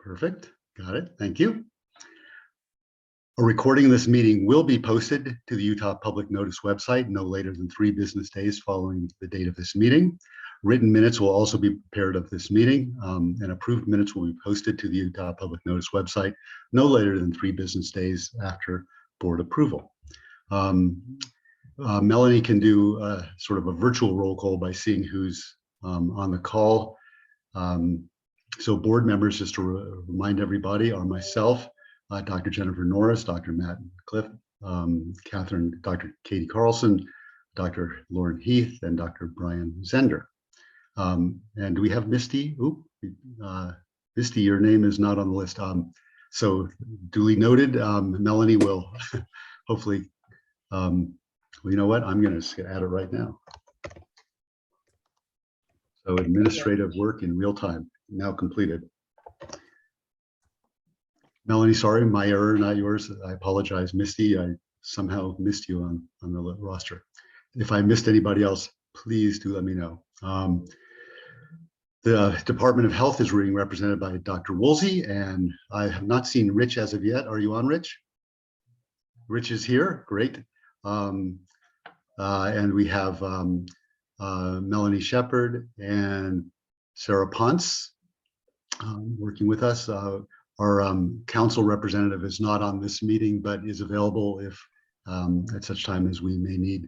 Perfect. Got it. Thank you. A recording of this meeting will be posted to the Utah Public Notice website no later than 3 business days following the date of this meeting. Written minutes will also be prepared of this meeting, and approved minutes will be posted to the Utah Public Notice website no later than 3 business days after board approval. Melanie can do sort of a virtual roll call by seeing who's on the call. So board members, just to remind everybody, are myself, Dr. Jennifer Norris, Dr. Matt Cliff, Dr. Katie Carlson, Dr. Lauren Heath, and Dr. Brian Zender. And we have Misty. Misty, your name is not on the list. So duly noted. Melanie will hopefully, well, you know what? I'm going to add it right now. So administrative work in real time, now completed. Melanie, sorry, my error, not yours. I apologize. Misty, I somehow missed you on the roster. If I missed anybody else, please do let me know. The Department of Health is being represented by Dr. Woolsey, and I have not seen Rich as of yet. Are you on, Rich? Rich is here. Great. And we have Melanie Shepard and Sarah Ponce working with us. Our council representative is not on this meeting, but is available if at such time as we may need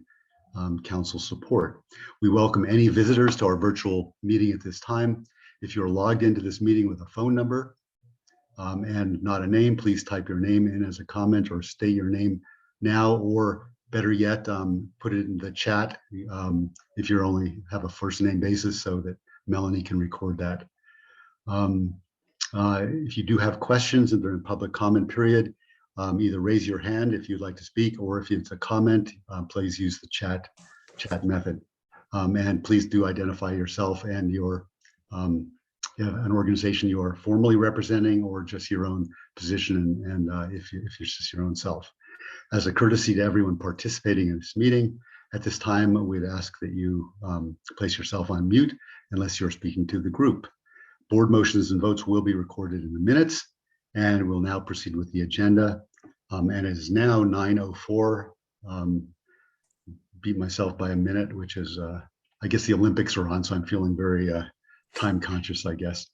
council support. We welcome any visitors to our virtual meeting at this time. If you're logged into this meeting with a phone number and not a name, please type your name in as a comment or state your name now, or better yet, put it in the chat if you only have a first name basis so that Melanie can record that. If you do have questions during the public comment period, either raise your hand if you'd like to speak, or if it's a comment, please use the chat method. And please do identify yourself and your an organization you are formally representing, or just your own position, and if you're just your own self. As a courtesy to everyone participating in this meeting, at this time, we'd ask that you place yourself on mute unless you're speaking to the group. Board motions and votes will be recorded in the minutes, and we'll now proceed with the agenda. And it is now 9:04. Beat myself by a minute, which is, I guess the Olympics are on, so I'm feeling very time conscious, I guess.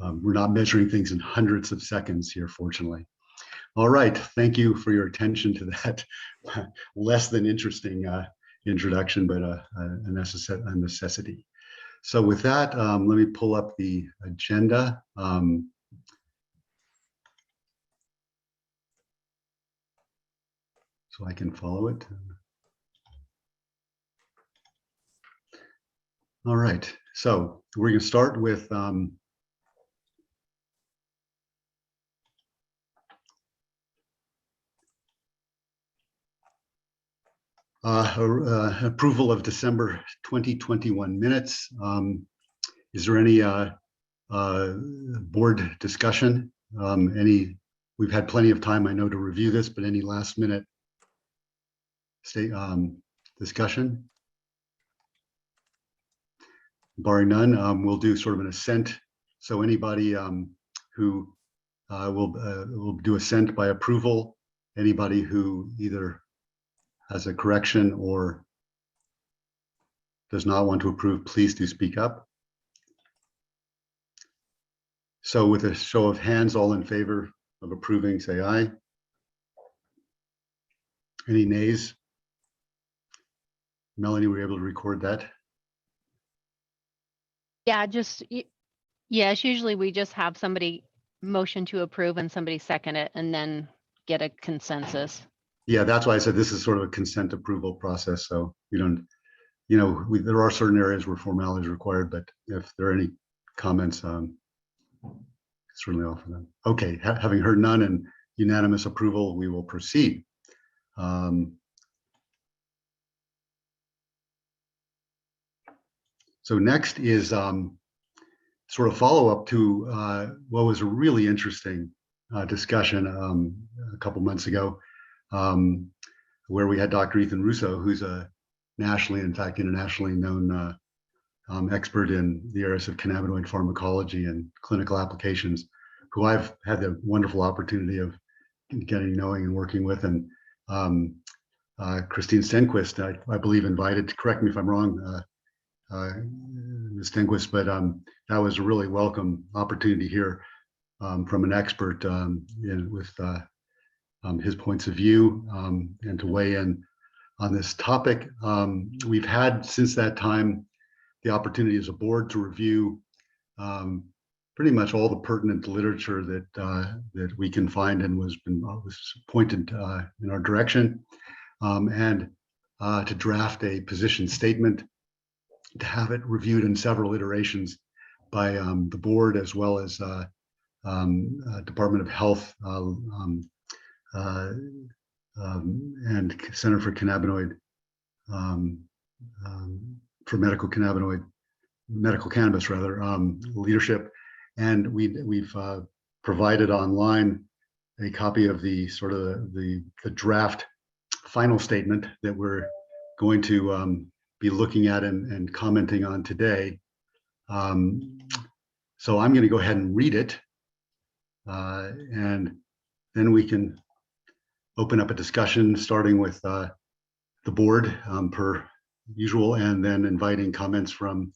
We're not measuring things in hundreds of seconds here, fortunately. All right, thank you for your attention to that less than interesting introduction, but a necessity. So with that, let me pull up the agenda. So I can follow it. All right, so we're going to start with approval of December 2021 minutes. Is there any board discussion? We've had plenty of time, I know, to review this, but any last minute discussion? Barring none, we'll do sort of an assent. So anybody who will do assent by approval, anybody who either has a correction or does not want to approve, please do speak up. So with a show of hands, all in favor of approving, say aye. Any nays? Melanie, were you able to record that? Yeah, yes, usually we just have somebody motion to approve and somebody second it and then get a consensus. Yeah, that's why I said this is sort of a consent approval process. So you don't, there are certain areas where formality is required, but if there are any comments, certainly offer them. Okay, having heard none and unanimous approval, we will proceed. So next is sort of follow-up to what was a really interesting discussion a couple months ago, where we had Dr. Ethan Russo, who's a nationally, in fact, internationally known expert in the areas of cannabinoid pharmacology and clinical applications, who I've had the wonderful opportunity of getting, knowing, and working with, and Christine Stenquist, I believe, invited. Correct me if I'm wrong, Ms. Stenquist, but that was a really welcome opportunity here from an expert with his points of view and to weigh in on this topic. We've had since that time the opportunity as a board to review pretty much all the pertinent literature that we can find and was pointed in our direction, and to draft a position statement, to have it reviewed in several iterations by the board as well as Department of Health and Center for Cannabinoid for medical cannabis rather, leadership. And we've provided online a copy of the sort of the draft final statement that we're going to be looking at and commenting on today. So I'm going to go ahead and read it, and then we can open up a discussion, starting with the board per usual, and then inviting comments from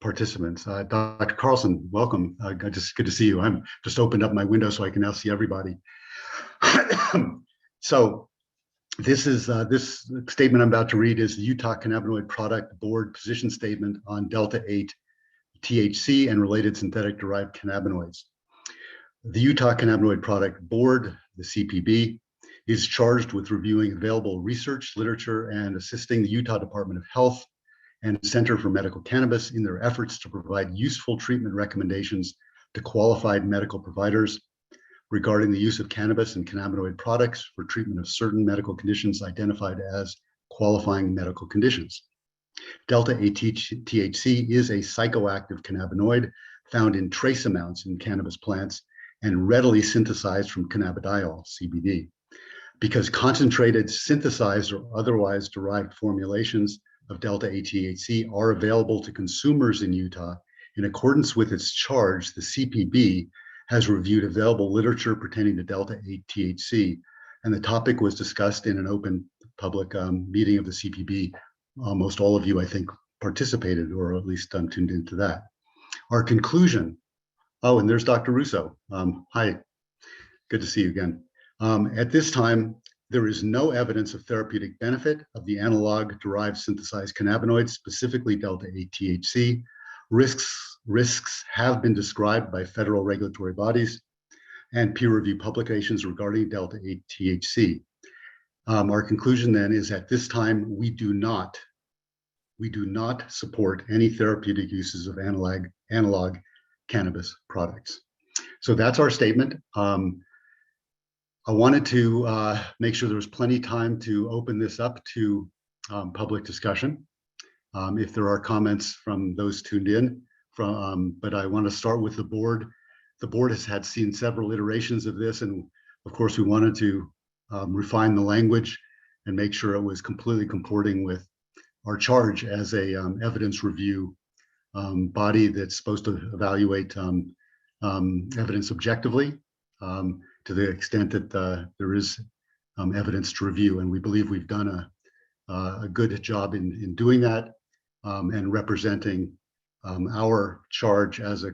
participants. Dr. Carlson, welcome. Just good to see you. I'm just opened up my window so I can now see everybody. So this is this statement I'm about to read is the Utah Cannabinoid Product Board position statement on Delta-8 THC and related synthetic derived cannabinoids. The Utah Cannabinoid Product Board, the CPB, is charged with reviewing available research, literature, and assisting the Utah Department of Health and Center for Medical Cannabis in their efforts to provide useful treatment recommendations to qualified medical providers regarding the use of cannabis and cannabinoid products for treatment of certain medical conditions identified as qualifying medical conditions. Delta-8 THC is a psychoactive cannabinoid found in trace amounts in cannabis plants and readily synthesized from cannabidiol, CBD. Because concentrated, synthesized, or otherwise derived formulations of Delta-8 THC are available to consumers in Utah, in accordance with its charge, the CPB has reviewed available literature pertaining to Delta-8 THC, and the topic was discussed in an open public meeting of the CPB. Almost all of you, I think, participated, or at least tuned into that. Our conclusion, oh, and there's Dr. Russo. Hi, good to see you again. At this time, there is no evidence of therapeutic benefit of the analog-derived synthesized cannabinoids, specifically Delta-8 THC. Risks have been described by federal regulatory bodies and peer-reviewed publications regarding Delta-8 THC. Our conclusion then is at this time, we do not support any therapeutic uses of analog cannabis products. So that's our statement. I wanted to make sure there was plenty of time to open this up to public discussion. If there are comments from those tuned in, but I want to start with the board. The board has seen several iterations of this, and of course we wanted to refine the language and make sure it was completely comporting with our charge as a evidence review body that's supposed to evaluate evidence objectively, to the extent that there is evidence to review. And we believe we've done a good job in doing that and representing our charge as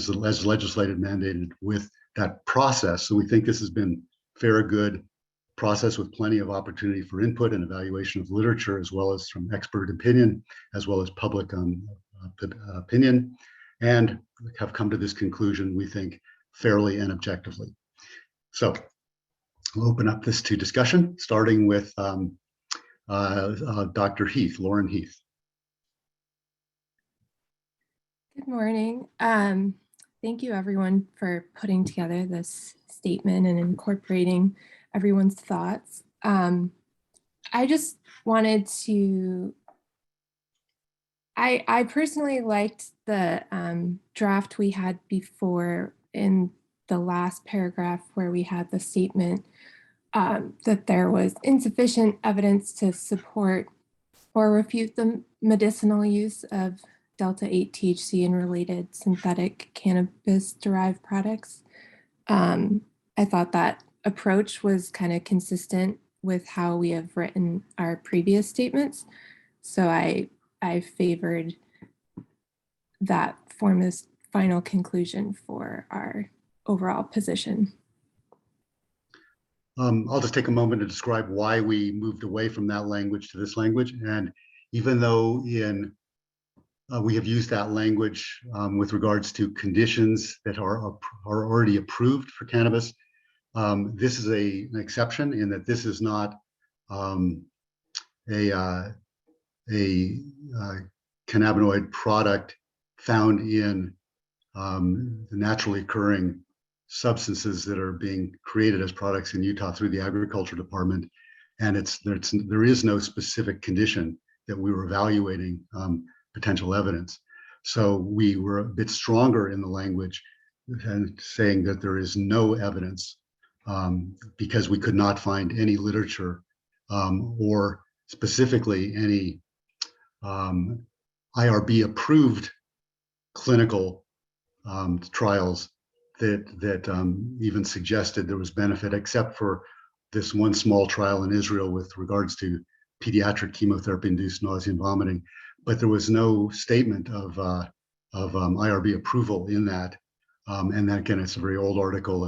legislated mandated with that process. So we think this has been fair, good process with plenty of opportunity for input and evaluation of literature, as well as from expert opinion, as well as public opinion, and have come to this conclusion, we think, fairly and objectively. So we'll open up this to discussion, starting with Dr. Heath, Lauren Heath. Good morning. Thank you everyone for putting together this statement and incorporating everyone's thoughts. I just wanted to, I personally liked the draft we had before in the last paragraph where we had the statement that there was insufficient evidence to support or refute the medicinal use of Delta-8 THC and related synthetic cannabis-derived products. I thought that approach was kind of consistent with how we have written our previous statements. So I favored that form as final conclusion for our overall position. I'll just take a moment to describe why we moved away from that language to this language. And even though we have used that language with regards to conditions that are already approved for cannabis, this is an exception in that this is not a cannabinoid product found in the naturally occurring substances that are being created as products in Utah through the agriculture department. And there is no specific condition that we were evaluating potential evidence. So we were a bit stronger in the language and saying that there is no evidence because we could not find any literature or specifically any IRB approved clinical trials that even suggested there was benefit, except for this one small trial in Israel with regards to pediatric chemotherapy-induced nausea and vomiting. But there was no statement of IRB approval in that. And then again, it's a very old article,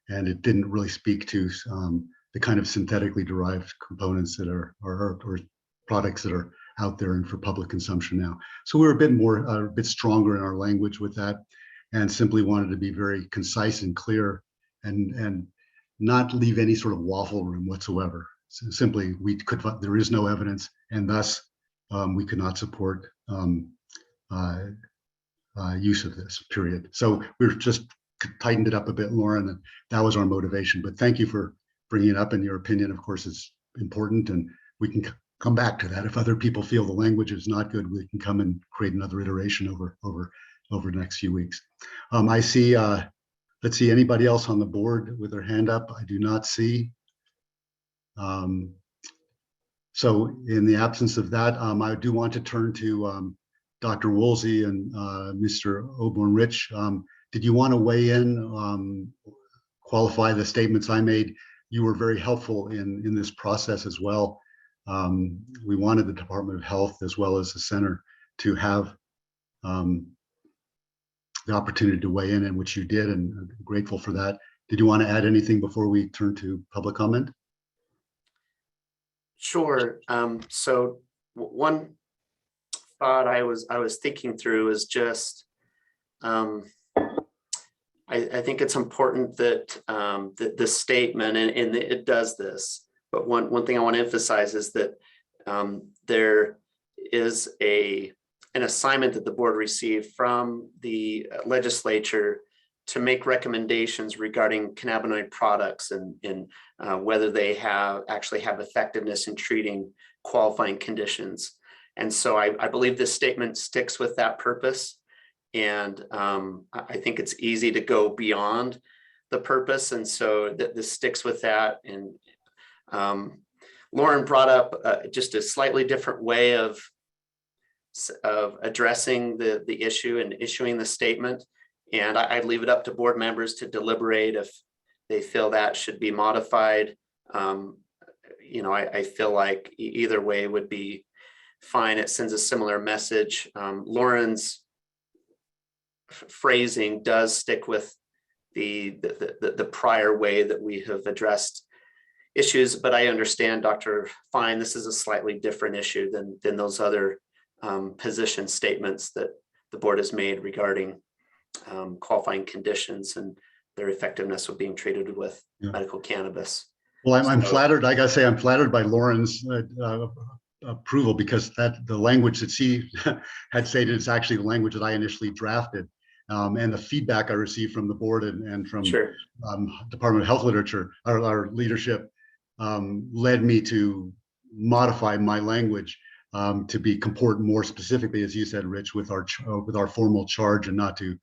and it didn't really speak to the kind of synthetically derived components that are or products that are out there and for public consumption now. So we're a bit stronger in our language with that, and simply wanted to be very concise and clear and not leave any sort of waffle room whatsoever. So simply, there is no evidence, and thus we could not support use of this, period. So we've just tightened it up a bit, Lauren, and that was our motivation. But thank you for bringing it up, and your opinion, of course, is important, and we can come back to that. If other people feel the language is not good, we can come and create another iteration over the next few weeks. I see, let's see, anybody else on the board with their hand up? I do not see. So in the absence of that, I do want to turn to Dr. Woolsey and Mr. Oborn-Rich. Did you want to weigh in, qualify the statements I made? You were very helpful in this process as well. We wanted the Department of Health as well as the center to have the opportunity to weigh in, which you did, and I'm grateful for that. Did you want to add anything before we turn to public comment? Sure. So one thought I was thinking through is just I think it's important that the statement and it does this. But one thing I want to emphasize is that there is an assignment that the board received from the legislature to make recommendations regarding cannabinoid products and whether they actually have effectiveness in treating qualifying conditions. And so I believe this statement sticks with that purpose. And I think it's easy to go beyond the purpose. And so this sticks with that. And Lauren brought up just a slightly different way of addressing the issue and issuing the statement. And I'd leave it up to board members to deliberate if they feel that should be modified. I feel like either way would be fine. It sends a similar message. Lauren's phrasing does stick with the prior way that we have addressed issues, but I understand, Dr. Fine, this is a slightly different issue than those other position statements that the board has made regarding qualifying conditions and their effectiveness of being treated with medical cannabis. Well, I'm flattered. I gotta say, I'm flattered by Lauren's approval, because the language that she had stated is actually the language that I initially drafted, and the feedback I received from the board and from Department of Health literature, our leadership, led me to modify my language to comport more specifically, as you said, Rich, with our formal charge, and not to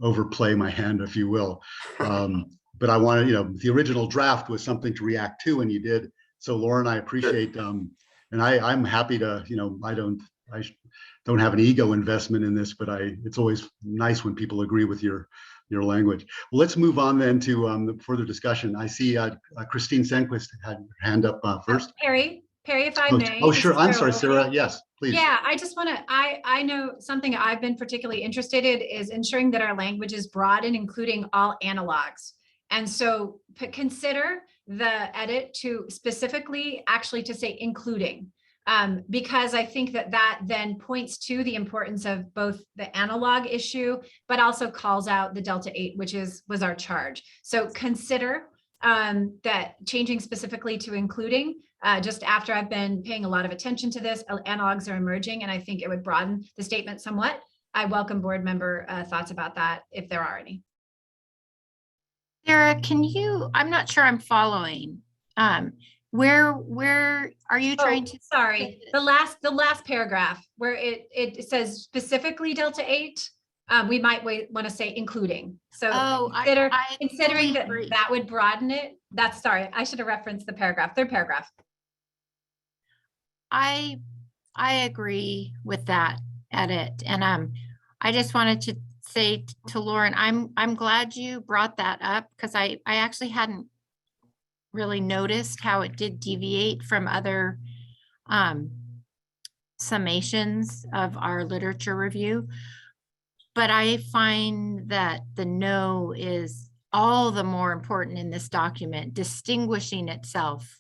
overplay my hand, if you will. But I wanted, the original draft was something to react to, and you did. So Lauren, I appreciate, and I'm happy to, I don't have an ego investment in this, but it's always nice when people agree with your your language. Well, let's move on then to the further discussion. I see Christine Senquist had her hand up first. Perry, if I Oh, may. oh, this sure. is I'm sorry, Sarah. okay? Yes, please. Yeah, I just want to, I know something I've been particularly interested in is ensuring that our language is broad and including all analogs. And so consider the edit to specifically actually to say including, because I think that that then points to the importance of both the analog issue, but also calls out the Delta 8, which was our charge. So consider that changing specifically to including, just after I've been paying a lot of attention to this, analogs are emerging, and I think it would broaden the statement somewhat. I welcome board member thoughts about that if there are any. Sarah, can you, I'm not sure I'm following. Where are you trying to? Sorry, the last paragraph where it says specifically Delta 8, we might want to say including. So considering that agree. that would broaden it. That's, sorry, I should have referenced the paragraph, third paragraph. I agree with that edit. And I just wanted to say to Lauren, I'm glad you brought that up because I actually hadn't really noticed how it did deviate from other summations of our literature review. But I find that the no is all the more important in this document, distinguishing itself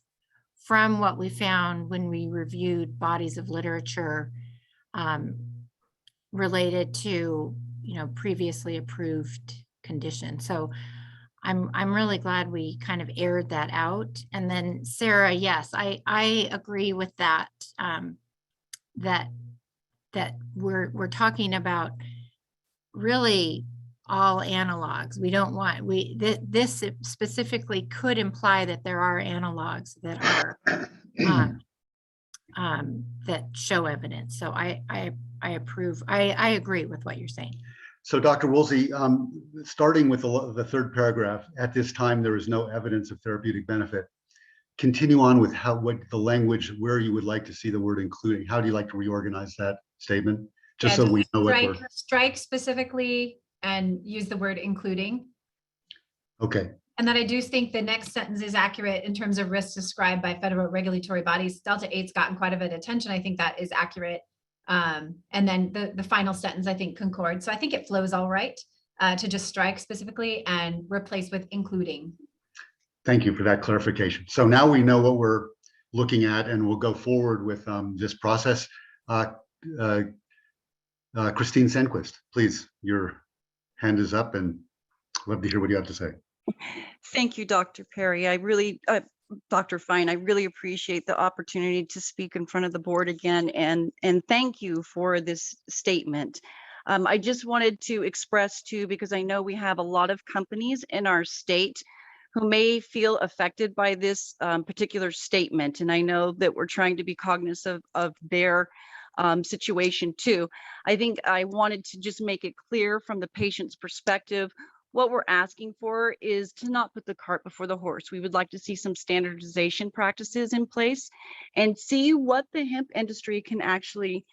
from what we found when we reviewed bodies of literature related to, previously approved conditions. So I'm really glad we kind of aired that out. And then Sarah, yes, I agree with that. That we're talking about really all analogs. We don't want, this specifically could imply that there are analogs that are that show evidence. So I approve. I agree with what you're saying. So Dr. Woolsey, starting with the third paragraph, at this time, there is no evidence of therapeutic benefit. Continue on with what the language, where you would like to see the word including. How do you like to reorganize that statement? Just so we know what we're. Strike specifically and use the word including. Okay. And then I do think the next sentence is accurate in terms of risks described by federal regulatory bodies. Delta 8's gotten quite a bit of attention. I think that is accurate. And then the final sentence, I think, concords. So I think it flows all right to just strike specifically and replace with including. Thank you for that clarification. So now we know what we're looking at, and we'll go forward with this process. Christine Senquist, please, your hand is up and love to hear what you have to say. Thank you, Dr. Perry. Dr. Fine, I really appreciate the opportunity to speak in front of the board again, and thank you for this statement. I just wanted to express too, because I know we have a lot of companies in our state who may feel affected by this particular statement. And I know that we're trying to be cognizant of their situation too. I think I wanted to just make it clear from the patient's perspective. What we're asking for is to not put the cart before the horse. We would like to see some standardization practices in place and see what the hemp industry can actually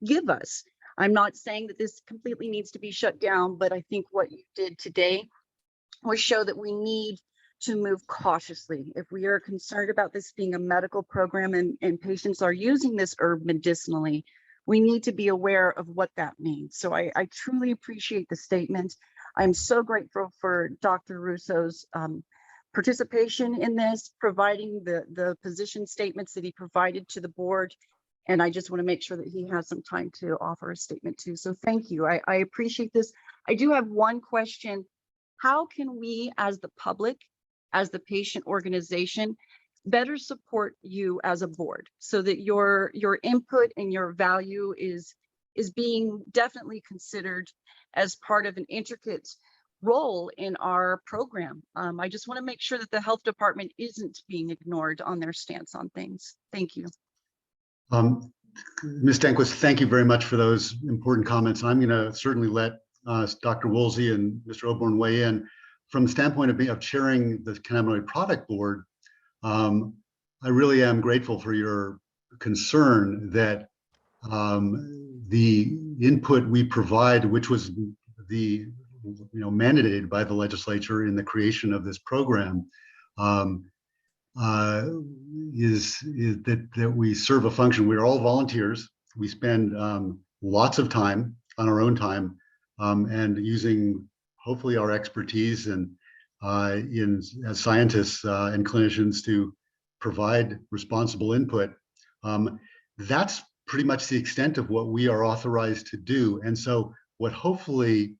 give us. I'm not saying that this completely needs to be shut down, but I think what you did today was show that we need to move cautiously. If we are concerned about this being a medical program and patients are using this herb medicinally, we need to be aware of what that means. So I truly appreciate the statement. I'm so grateful for Dr. Russo's participation in this, providing the position statements that he provided to the board. And I just want to make sure that he has some time to offer a statement too. So thank you. I appreciate this. I do have one question. How can we as the public, as the patient organization, better support you as a board so that your input and your value is being definitely considered as part of an intricate role in our program? I just want to make sure that the health department isn't being ignored on their stance on things. Thank you. Ms. Stenquist, thank you very much for those important comments. I'm going to certainly let Dr. Woolsey and Mr. Oborn weigh in. From the standpoint of chairing the Cannabinoid Product Board, I really am grateful for your concern that the input we provide, which was the mandated by the legislature in the creation of this program, is that we serve a function. We're all volunteers. We spend lots of time on our own time, and using hopefully our expertise and as scientists and clinicians to provide responsible input. That's pretty much the extent of what we are authorized to do. And so what hopefully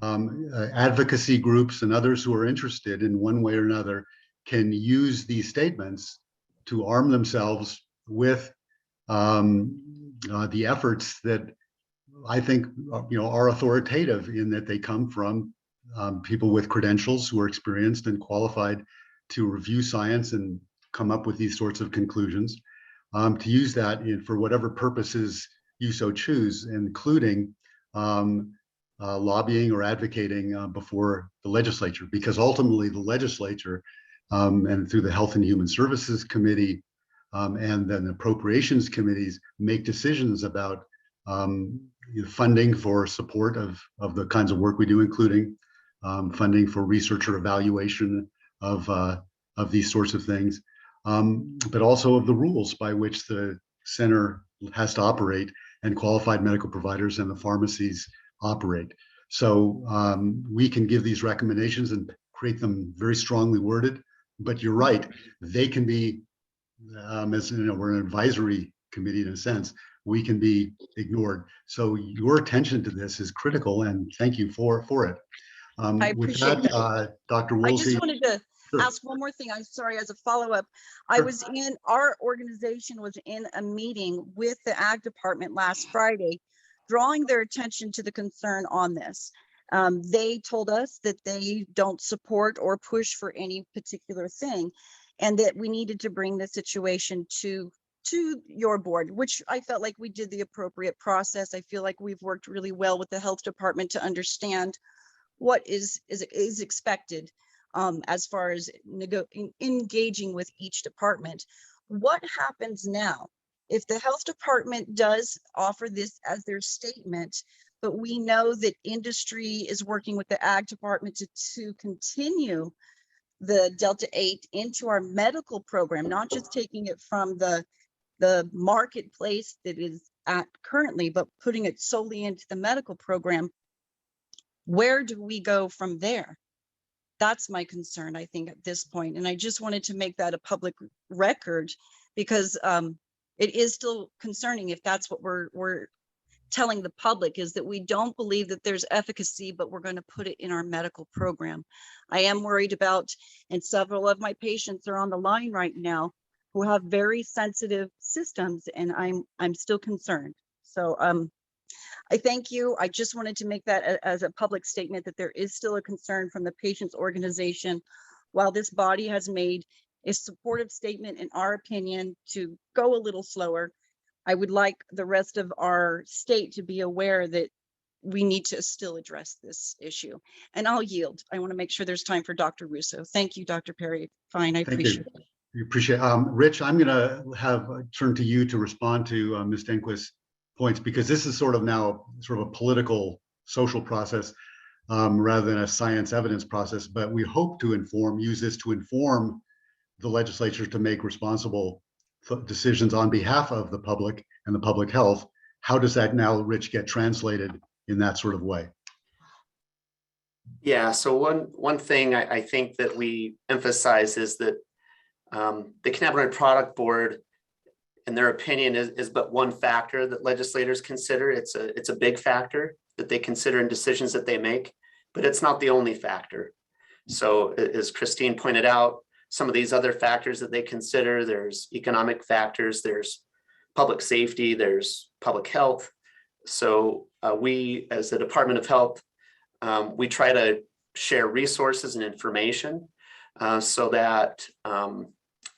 advocacy groups and others who are interested in one way or another can use these statements to arm themselves with the efforts that I think are authoritative, in that they come from people with credentials who are experienced and qualified to review science and come up with these sorts of conclusions, to use that for whatever purposes you so choose, including lobbying or advocating before the legislature, because ultimately the legislature and through the Health and Human Services Committee and then appropriations committees make decisions about funding for support of the kinds of work we do, including funding for research or evaluation of these sorts of things, but also of the rules by which the center has to operate and qualified medical providers and the pharmacies operate. So we can give these recommendations and create them very strongly worded, but you're right, they can be, as we're an advisory committee in a sense, we can be ignored. So your attention to this is critical, and thank you for it. I With appreciate that, Dr. I Woolsey. just wanted to Sure. ask one more thing. I'm sorry, as a follow-up. Sure. Our organization was in a meeting with the Ag Department last Friday, drawing their attention to the concern on this. They told us that they don't support or push for any particular thing, and that we needed to bring the situation to your board, which I felt like we did the appropriate process. I feel like we've worked really well with the health department to understand what is expected as far as engaging with each department. What happens now if the health department does offer this as their statement, but we know that industry is working with the Ag department to continue the Delta 8 into our medical program, not just taking it from the marketplace that is at currently, but putting it solely into the medical program? Where do we go from there? That's my concern, I think, at this point. And I just wanted to make that a public record, because it is still concerning if that's what we're telling the public, is that we don't believe that there's efficacy, but we're going to put it in our medical program. I am worried about, and several of my patients are on the line right now who have very sensitive systems, and I'm still concerned. So I thank you. I just wanted to make that as a public statement that there is still a concern from the patient's organization. While this body has made a supportive statement, in our opinion, to go a little slower, I would like the rest of our state to be aware that we need to still address this issue. And I'll yield. I want to make sure there's time for Dr. Russo. Thank you, Dr. Perry. Fine, I appreciate it. We appreciate it. Rich, I'm going to turn to you to respond to Ms. Denquist's points, because this is sort of now sort of a political, social process rather than a science evidence process. But we hope to use this to inform the legislature to make responsible decisions on behalf of the public and the public health. How does that now, Rich, get translated in that sort of way? Yeah, so one thing I think that we emphasize is that the Cannabinoid Product Board, in their opinion, is but one factor that legislators consider. It's a big factor that they consider in decisions that they make, but it's not the only factor. So as Christine pointed out, some of these other factors that they consider, there's economic factors, there's public safety, there's public health. So we, as the Department of Health, we try to share resources and information so that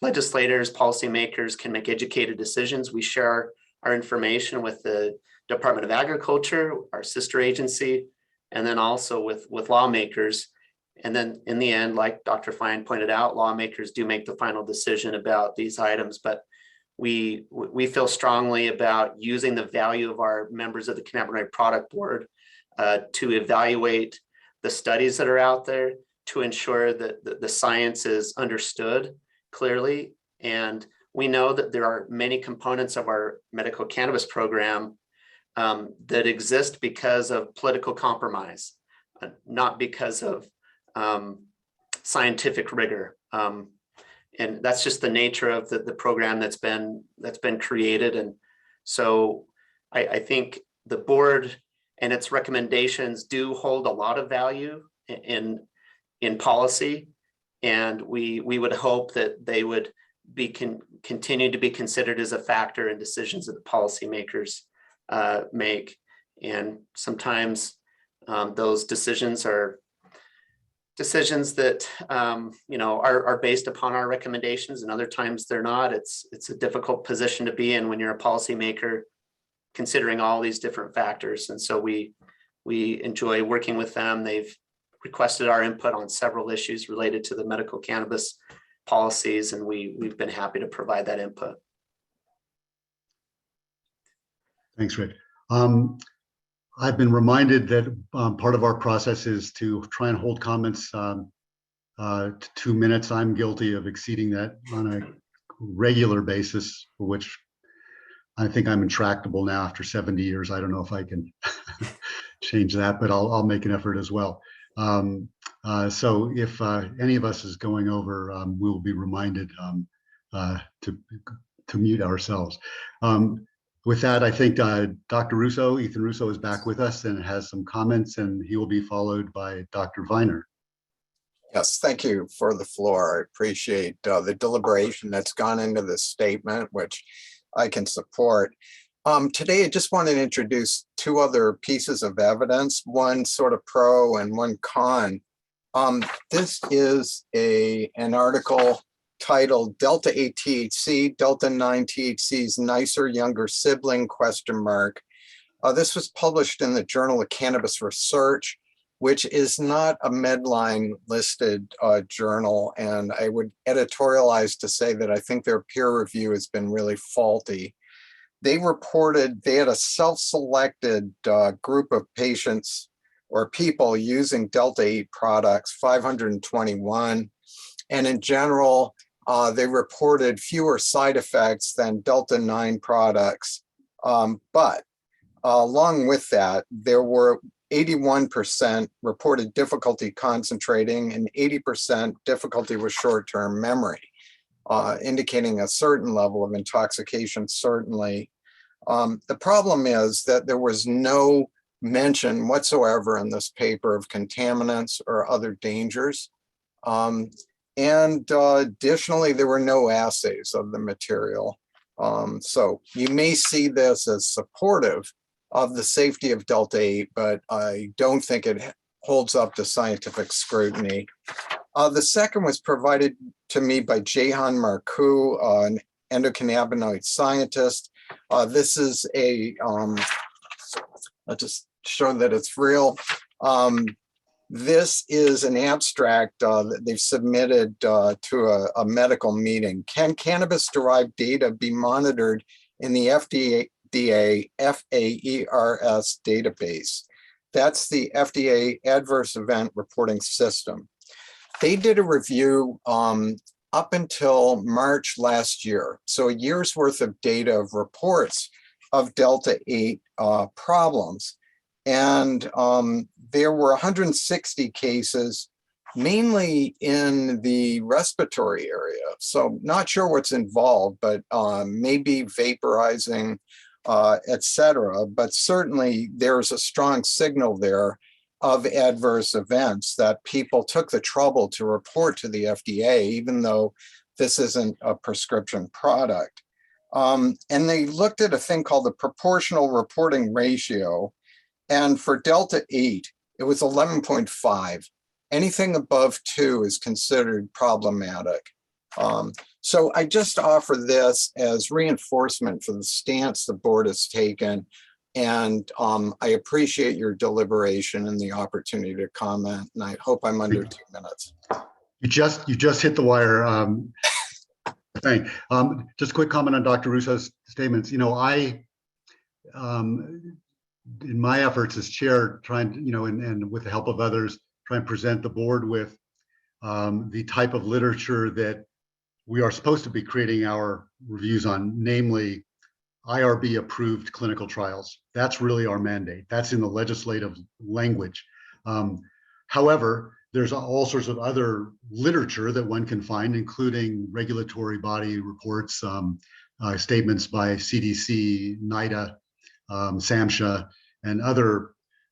legislators, policymakers can make educated decisions. We share our information with the Department of Agriculture, our sister agency, and then also with lawmakers. And then in the end, like Dr. Fine pointed out, lawmakers do make the final decision about these items, but we feel strongly about using the value of our members of the Cannabinoid Product Board to evaluate the studies that are out there to ensure that the science is understood clearly. And we know that there are many components of our medical cannabis program that exist because of political compromise, not because of scientific rigor. And that's just the nature of the program that's been created. And so I think the board and its recommendations do hold a lot of value in policy. And we would hope that they would continue to be considered as a factor in decisions that the policymakers make. And sometimes those decisions are decisions that are based upon our recommendations, and other times they're not. It's a difficult position to be in when you're a policymaker considering all these different factors. And so we enjoy working with them. They've requested our input on several issues related to the medical cannabis policies, and we've been happy to provide that input. Thanks, Rick. I've been reminded that part of our process is to try and hold comments to 2 minutes. I'm guilty of exceeding that on a regular basis, for which I think I'm intractable now after 70 years. I don't know if I can change that, but I'll make an effort as well. So if any of us is going over, we will be reminded to mute ourselves. With that, I think Dr. Ethan Russo is back with us and has some comments, and he will be followed by Dr. Viner. Yes, thank you for the floor. I appreciate the deliberation that's gone into this statement, which I can support. Today, I just want to introduce two other pieces of evidence, one sort of pro and one con. This is an article titled Delta 8 THC, Delta 9 THC's nicer younger sibling ? This was published in the Journal of Cannabis Research, which is not a Medline listed journal. And I would editorialize to say that I think their peer review has been really faulty. They reported they had a self-selected group of patients or people using Delta 8 products, 521. And in general, they reported fewer side effects than Delta 9 products. But along with that, there were 81% reported difficulty concentrating and 80% difficulty with short-term memory, indicating a certain level of intoxication, certainly. The problem is that there was no mention whatsoever in this paper of contaminants or other dangers. And additionally, there were no assays of the material. So you may see this as supportive of the safety of Delta 8, but I don't think it holds up to scientific scrutiny. The second was provided to me by Jehan Marcoux, an endocannabinoid scientist. This is I'll just show that it's real. This is an abstract that they've submitted to a medical meeting. Can cannabis-derived data be monitored in the FDA FAERS database? That's the FDA Adverse Event Reporting System. They did a review up until March last year. So a year's worth of data of reports of Delta 8 problems. And there were 160 cases, mainly in the respiratory area. So not sure what's involved, but maybe vaporizing, et cetera. But certainly there's a strong signal there of adverse events that people took the trouble to report to the FDA, even though this isn't a prescription product. And they looked at a thing called the proportional reporting ratio. And for Delta 8, it was 11.5. Anything above 2 is considered problematic. So I just offer this as reinforcement for the stance the board has taken. And I appreciate your deliberation and the opportunity to comment. And I hope I'm under 2 minutes. You just hit the wire. Thanks. Just a quick comment on Dr. Russo's statements. I in my efforts as chair, trying to, and with the help of others, try and present the board with the type of literature that we are supposed to be creating our reviews on, namely IRB approved clinical trials. That's really our mandate. That's in the legislative language. However, there's all sorts of other literature that one can find, including regulatory body reports, statements by CDC, NIDA, SAMHSA, and other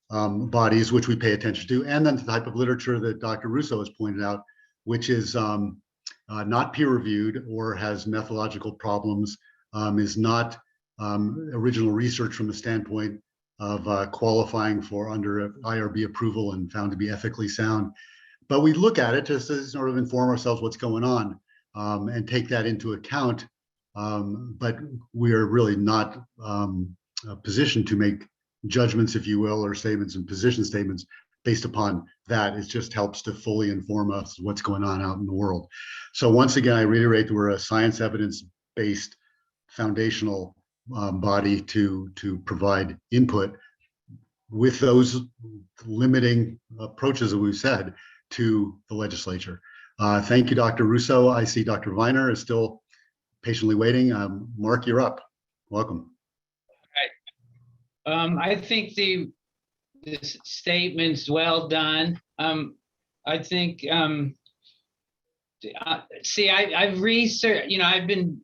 bodies which we pay attention to, and then the type of literature that Dr. Russo has pointed out, which is not peer-reviewed or has methodological problems, is not original research from the standpoint of qualifying for under IRB approval and found to be ethically sound. But we look at it just to sort of inform ourselves what's going on and take that into account. But we are really not positioned to make judgments, if you will, or statements and position statements based upon that. It just helps to fully inform us what's going on out in the world. So once again, I reiterate that we're a science evidence-based foundational body to provide input with those limiting approaches that we've said to the legislature. Thank you, Dr. Russo. I see Dr. Viner is still patiently waiting. Mark, you're up. Welcome. I think the statement's well done. I think, I've researched, I've been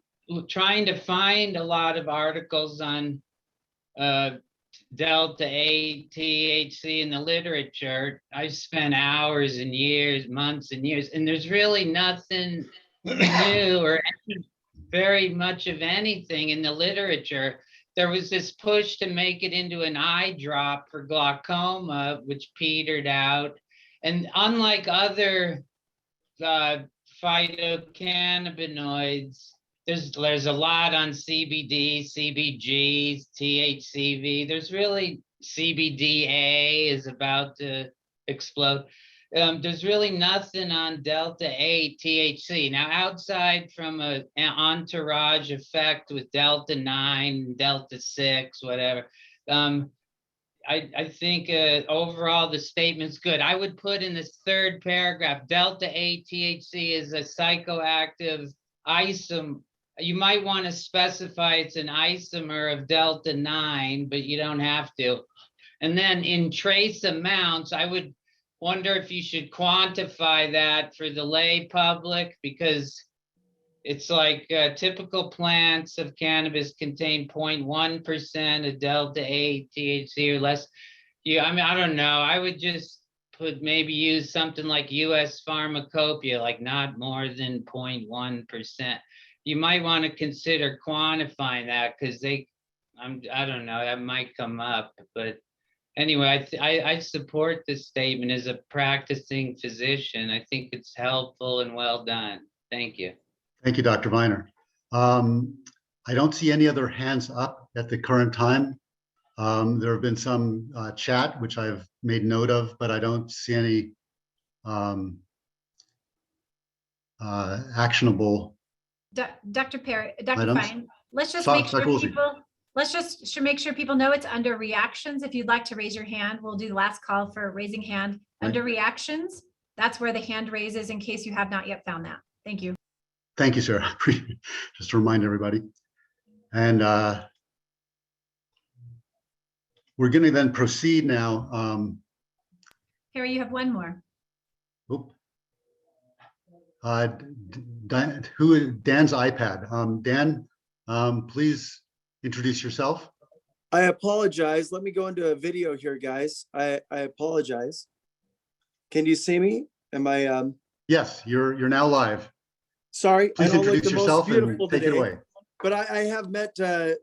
trying to find a lot of articles on Delta 8 THC in the literature. I spent hours and years, months and years, and there's really nothing new or very much of anything in the literature. There was this push to make it into an eye drop for glaucoma, which petered out. And unlike other phytocannabinoids, there's a lot on CBD, CBGs, THCV. There's really CBDA is about to explode. There's really nothing on Delta 8 THC. Now, outside from an entourage effect with Delta 9, Delta 6, whatever, I think overall the statement's good. I would put in this third paragraph, Delta 8 THC is a psychoactive isomer. You might want to specify it's an isomer of Delta 9, but you don't have to. And then in trace amounts, I would wonder if you should quantify that for the lay public, because it's like typical plants of cannabis contain 0.1% of Delta 8 THC or less. I don't know. I would just maybe use something like US Pharmacopoeia, like not more than 0.1%. You might want to consider quantifying that, because I don't know, that might come up. But anyway, I support this statement as a practicing physician. I think it's helpful and well done. Thank you. Thank you, Dr. Viner. I don't see any other hands up at the current time. There have been some chat, which I've made note of, but I don't see any actionable Dr. Perry, Dr. items. Fine, let's just Sorry, make sure Dr. Woolsey. people, make sure people know it's under reactions. If you'd like to raise your hand, we'll do the last call for raising hand. Right. Under reactions, that's where the hand raises in case you have not yet found that. Thank you. Thank you, Sarah. Just to remind everybody. And we're going to then proceed now. Harry, you have one more. Dan's iPad. Dan, please introduce yourself. I apologize. Let me go into a video here, guys. I apologize. Can you see me? Am I? Yes, you're now live. Sorry, Please I don't look introduce the most yourself beautiful and take it today, away. but I have met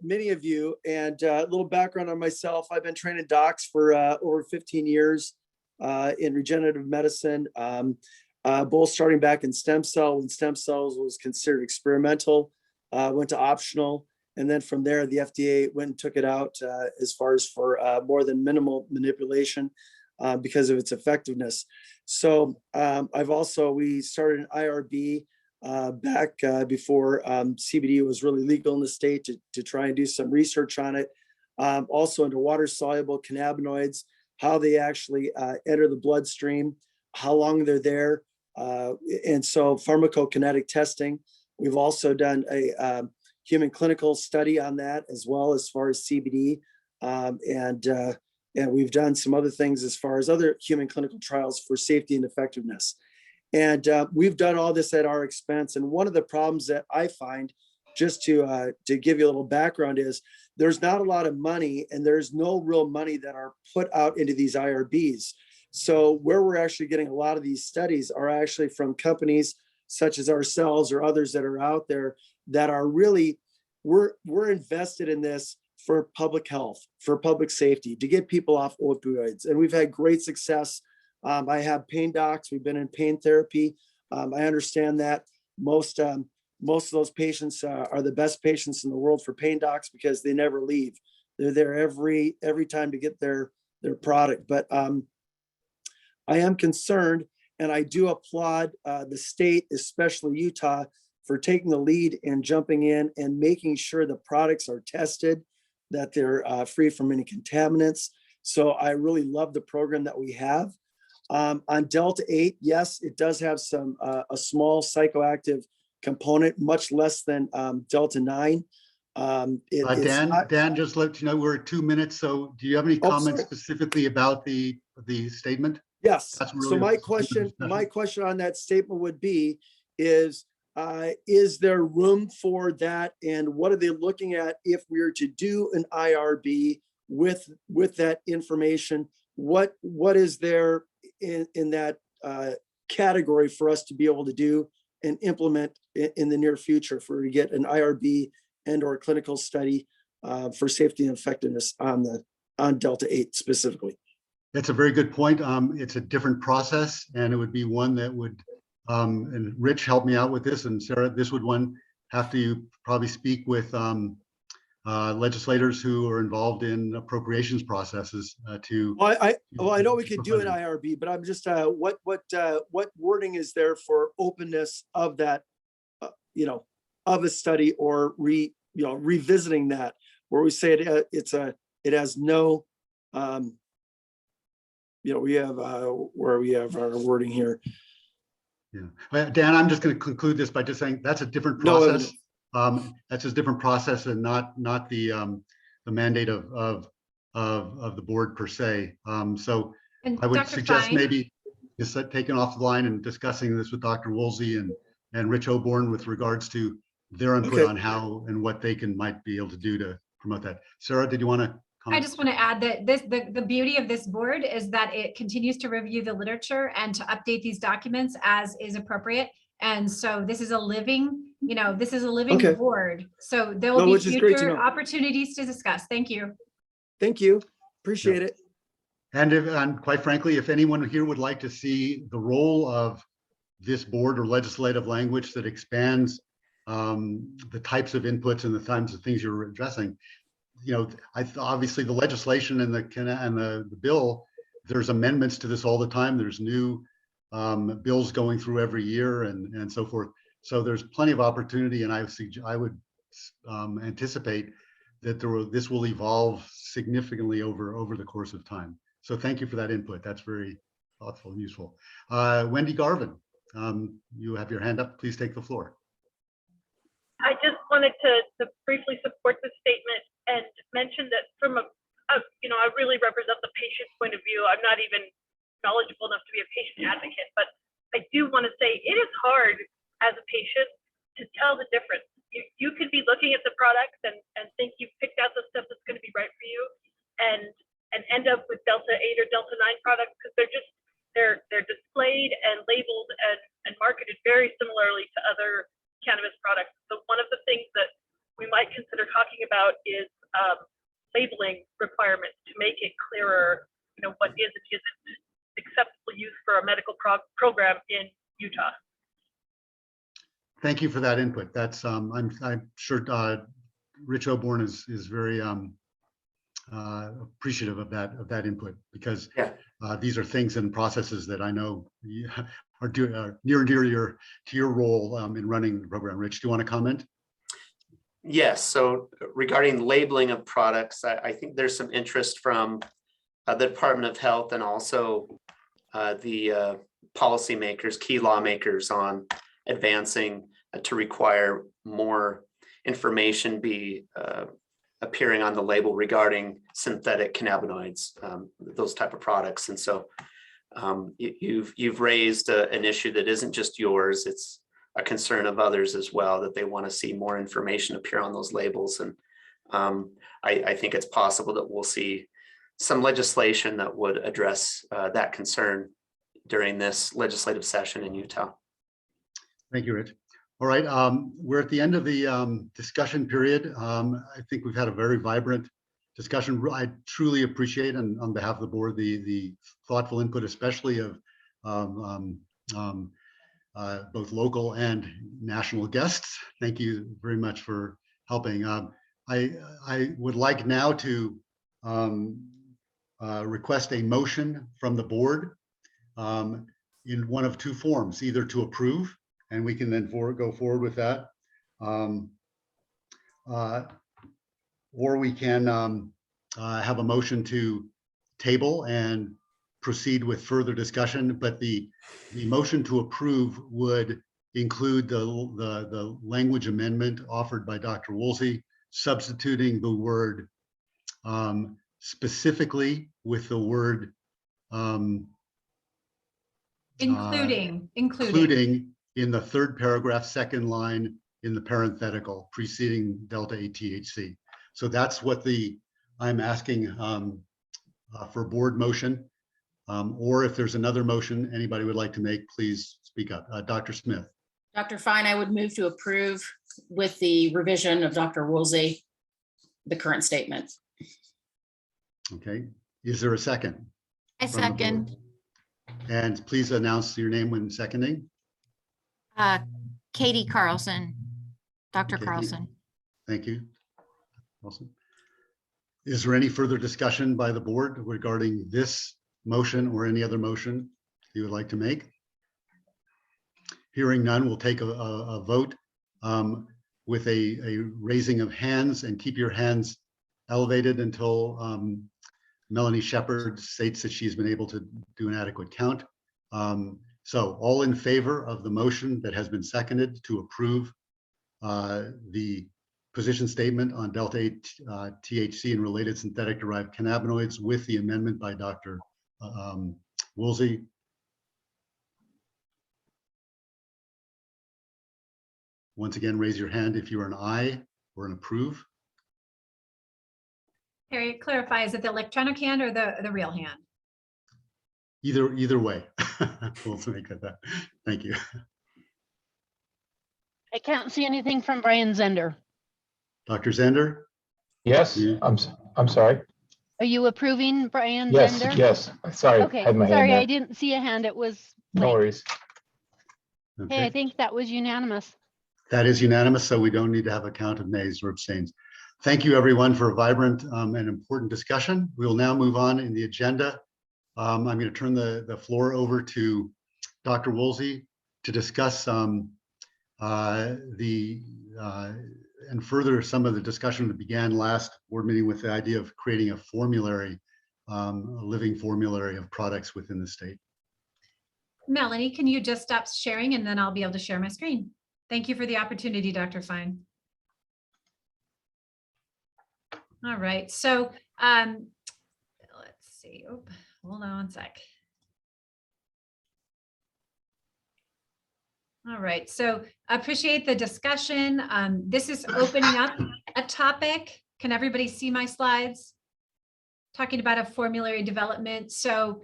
many of you, and a little background on myself. I've been training docs for over 15 years in regenerative medicine, both starting back in stem cell when stem cells was considered experimental, went to optional. And then from there, the FDA went and took it out as far as for more than minimal manipulation because of its effectiveness. So we started an IRB back before CBD was really legal in the state to try and do some research on it. Also into water soluble cannabinoids, how they actually enter the bloodstream, how long they're there. And so pharmacokinetic testing. We've also done a human clinical study on that as well as far as CBD. And we've done some other things as far as other human clinical trials for safety and effectiveness. And we've done all this at our expense. And one of the problems that I find, just to give you a little background, is there's not a lot of money, and there's no real money that are put out into these IRBs. So where we're actually getting a lot of these studies are actually from companies such as ourselves or others that are out there that are really, we're invested in this for public health, for public safety, to get people off opioids. And we've had great success. I have pain docs. We've been in pain therapy. I understand that most of those patients are the best patients in the world for pain docs because they never leave. They're there every time to get their product. But I am concerned, and I do applaud the state, especially Utah, for taking the lead and jumping in and making sure the products are tested, that they're free from any contaminants. So I really love the program that we have. On Delta 8, yes, it does have some a small psychoactive component, much less than Delta 9. Dan, just let you know we're at 2 minutes. So do you have any comments specifically about the statement? Yes. Really so my question on that statement would be, is there room for that? And what are they looking at if we were to do an IRB with that information? What is there in that category for us to be able to do and implement in the near future for to get an IRB and or clinical study for safety and effectiveness on Delta 8 specifically? That's a very good point. It's a different process, and it would be one that would, and Rich helped me out with this, and Sarah, this would have to probably speak with legislators who are involved in appropriations processes to. Well, I know we could do an IRB, but I'm just what wording is there for openness of that, of a study, or revisiting that, where we say it has no. We have where we have our wording here. Yeah, Dan, I'm just going to conclude this by just saying that's a different process. That's a different process, and not the mandate of the board per se. So I would suggest maybe just taking off the line and discussing this with Dr. Woolsey and Rich Oborn with regards to their input on how and what they might be able to do to promote that. Sarah, did you want to comment? I just want to add that the beauty of this board is that it continues to review the literature and to update these documents as is appropriate. And so this is a living, board. So there will be future opportunities to discuss. Thank you. Thank you. Appreciate it. And quite frankly, if anyone here would like to see the role of this board or legislative language that expands the types of inputs and the types of things you're addressing, obviously the legislation and the bill, there's amendments to this all the time. There's new bills going through every year and so forth. So there's plenty of opportunity, and I would anticipate that this will evolve significantly over the course of time. So thank you for that input. That's very thoughtful and useful. Wendy Garvin, you have your hand up. Please take the floor. I just wanted to briefly support this statement and mention that from I really represent the patient point of view. I'm not even knowledgeable enough to be a patient advocate, but I do want to say it is hard as a patient to tell the difference. You could be looking at the products and think you've picked out the stuff that's going to be right for you, and end up with Delta 8 or Delta 9 products because they're displayed and labeled and marketed very similarly to other cannabis products. So one of the things that we might consider talking about is labeling requirements to make it clearer, what is and isn't acceptable use for a medical program in Utah. Thank you for that input. That's I'm sure Rich Oborn is very appreciative of that input, because these are things and processes that I know are near and dear to your role in running the program. Rich, do you want to comment? Yes. So regarding labeling of products, I think there's some interest from the Department of Health and also the policymakers, key lawmakers on advancing to require more information be appearing on the label regarding synthetic cannabinoids, those type of products. And so you've raised an issue that isn't just yours, it's a concern of others as well, that they want to see more information appear on those labels. And I think it's possible that we'll see some legislation that would address that concern during this legislative session in Utah. Thank you, Rich. All right, we're at the end of the discussion period. I think we've had a very vibrant discussion. I truly appreciate, and on behalf of the board, the thoughtful input, especially of both local and national guests. Thank you very much for helping. I would like now to request a motion from the board in one of two forms, either to approve, and we can then go forward with that, or we can have a motion to table and proceed with further discussion. But the motion to approve would include the language amendment offered by Dr. Woolsey, substituting the word specifically with the word Including. In the third paragraph, second line in the parenthetical preceding delta 8 THC. So that's what I'm asking for board motion, or if there's another motion anybody would like to make, please speak up. Dr. Smith. Dr. Fine, I would move to approve with the revision of Dr. Woolsey, the current statement. Okay, is there a second? I from the board? second. And please announce your name when seconding. Katie Carlson, Dr. Okay, Carlson. Thank you. Awesome. Is there any further discussion by the board regarding this motion or any other motion you would like to make? Hearing none, we'll take a vote with a raising of hands, and keep your hands elevated until Melanie Shepard states that she's been able to do an adequate count. So all in favor of the motion that has been seconded to approve the position statement on delta 8 THC and related synthetic derived cannabinoids with the amendment by Dr. Woolsey. Once again, raise your hand if you are an aye or an approve. Harry, clarify, is it the electronic hand or the real hand? Either way. We'll make that. Thank you. I can't see anything from Brian Zender. Dr. Zender? Yes, Yeah. I'm sorry. Are you approving Brian Yes, Zender? yes. Sorry, Okay, had my hand sorry, there. I didn't see a hand. It was No blank. worries. Hey, I Okay. think that was unanimous. That is unanimous, so we don't need to have a count of nays or abstains. Thank you, everyone, for a vibrant and important discussion. We will now move on in the agenda. I'm going to turn the floor over to Dr. Woolsey to discuss and further some of the discussion that began last board meeting with the idea of creating a formulary, a living formulary of products within the state. Melanie, can you just stop sharing and then I'll be able to share my screen? Thank you for the opportunity, Dr. Fine. All right, so let's see. Oh, hold on one sec. All right, so I appreciate the discussion. This is opening up a topic. Can everybody see my slides? Talking about a formulary development. So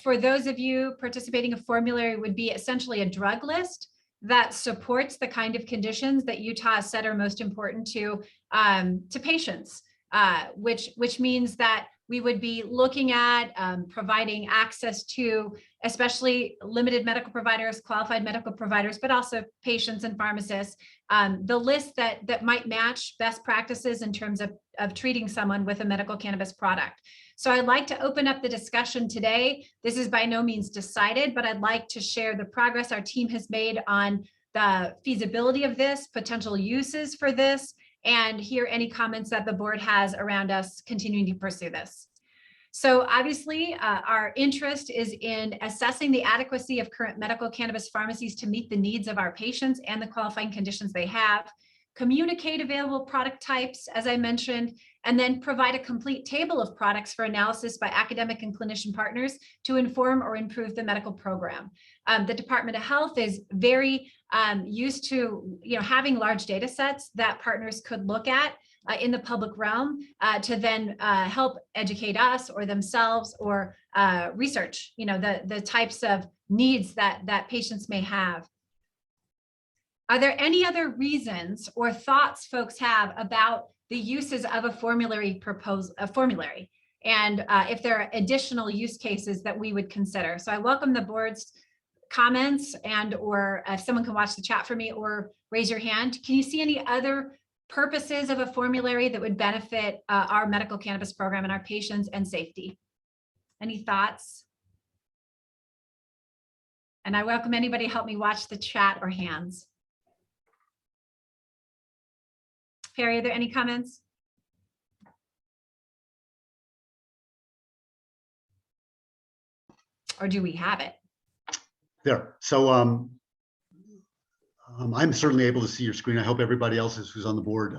for those of you participating, a formulary would be essentially a drug list that supports the kind of conditions that Utah has said are most important to patients, which means that we would be looking at providing access to especially limited medical providers, qualified medical providers, but also patients and pharmacists, the list that might match best practices in terms of treating someone with a medical cannabis product. So I'd like to open up the discussion today. This is by no means decided, but I'd like to share the progress our team has made on the feasibility of this, potential uses for this, and hear any comments that the board has around us continuing to pursue this. So obviously, our interest is in assessing the adequacy of current medical cannabis pharmacies to meet the needs of our patients and the qualifying conditions they have, communicate available product types, as I mentioned, and then provide a complete table of products for analysis by academic and clinician partners to inform or improve the medical program. The Department of Health is very used to having large data sets that partners could look at in the public realm to then help educate us or themselves or research the types of needs that patients may have. Are there any other reasons or thoughts folks have about the uses of a formulary and if there are additional use cases that we would consider? So I welcome the board's comments and or if someone can watch the chat for me or raise your hand. Can you see any other purposes of a formulary that would benefit our medical cannabis program and our patients and safety? Any thoughts? And I welcome anybody help me watch the chat or hands. Perry, are there any comments? Or do we have it? There. So I'm certainly able to see your screen. I hope everybody else is who's on the board.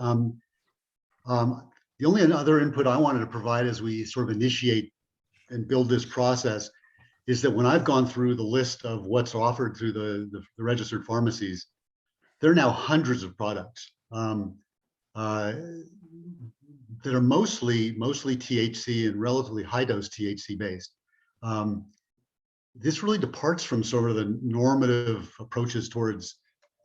The only other input I wanted to provide as we sort of initiate and build this process is that when I've gone through the list of what's offered through the registered pharmacies, there are now hundreds of products that are mostly THC and relatively high dose THC based. This really departs from sort of the normative approaches towards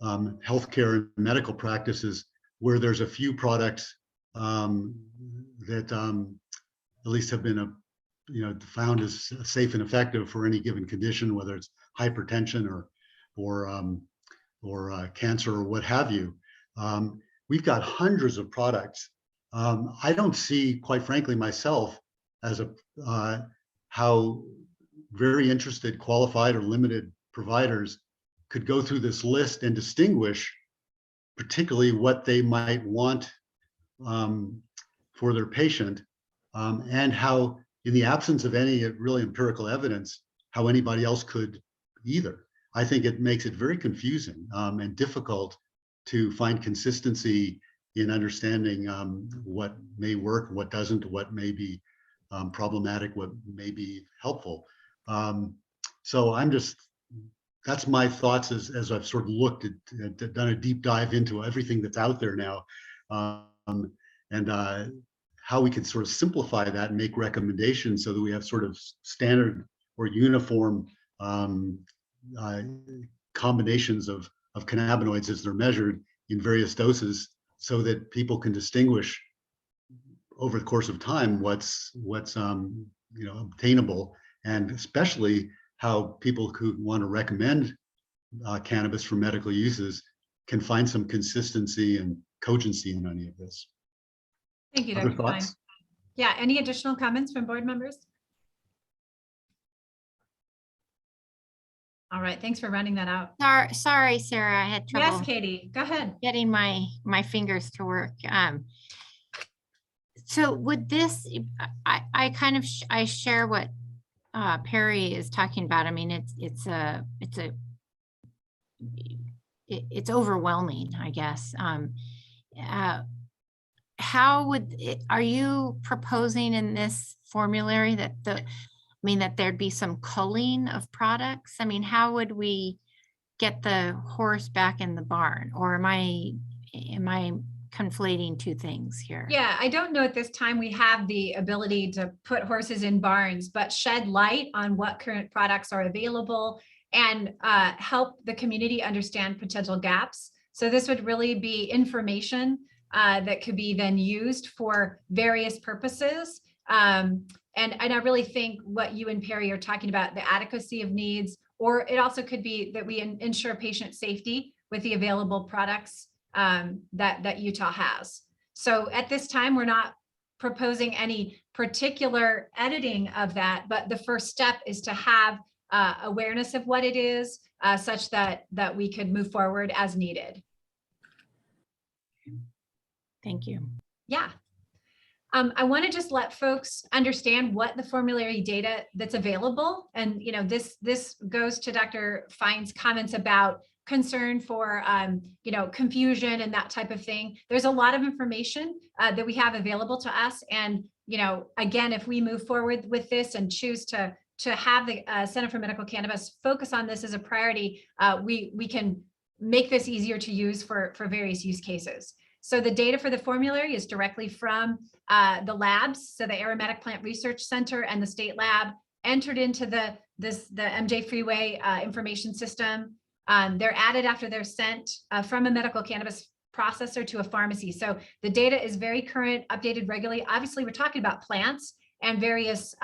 healthcare and medical practices, where there's a few products that at least have been found as safe and effective for any given condition, whether it's hypertension or cancer or what have you. We've got hundreds of products. I don't see, quite frankly, myself as how very interested, qualified, or limited providers could go through this list and distinguish particularly what they might want for their patient, and how, in the absence of any really empirical evidence, how anybody else could either. I think it makes it very confusing and difficult to find consistency in understanding what may work, what doesn't, what may be problematic, what may be helpful. So that's my thoughts as I've sort of looked at, done a deep dive into everything that's out there now, and how we can sort of simplify that and make recommendations so that we have sort of standard or uniform combinations of cannabinoids as they're measured in various doses, so that people can distinguish over the course of time what's obtainable, and especially how people who want to recommend cannabis for medical uses can find some consistency and cogency in any of this. Thank you, Other Dr. Fine. thoughts? Yeah, any additional comments from board members? All right, thanks for running that out. Sorry, Sarah, I had trouble. Yes, Katie, go ahead. Getting my fingers to work. So would this, I share what Perry is talking about. I mean, it's overwhelming, I guess. How would are you proposing in this formulary that that there'd be some culling of products? I mean, how would we get the horse back in the barn? Or am I conflating two things here? Yeah, I don't know at this time we have the ability to put horses in barns, but shed light on what current products are available and help the community understand potential gaps. So this would really be information that could be then used for various purposes. And I really think what you and Perry are talking about, the adequacy of needs, or it also could be that we ensure patient safety with the available products that Utah has. So at this time, we're not proposing any particular editing of that, but the first step is to have awareness of what it is, such that we could move forward as needed. Thank you. Yeah. I want to just let folks understand what the formulary data that's available. And, this goes to Dr. Fine's comments about concern for, confusion and that type of thing. There's a lot of information that we have available to us. And, again, if we move forward with this and choose to have the Center for Medical Cannabis focus on this as a priority, we can make this easier to use for various use cases. So the data for the formulary is directly from the labs. So the Aromatic Plant Research Center and the state lab entered into the MJ Freeway information system. They're added after they're sent from a medical cannabis processor to a pharmacy. So the data is very current, updated regularly. Obviously, we're talking about plants and various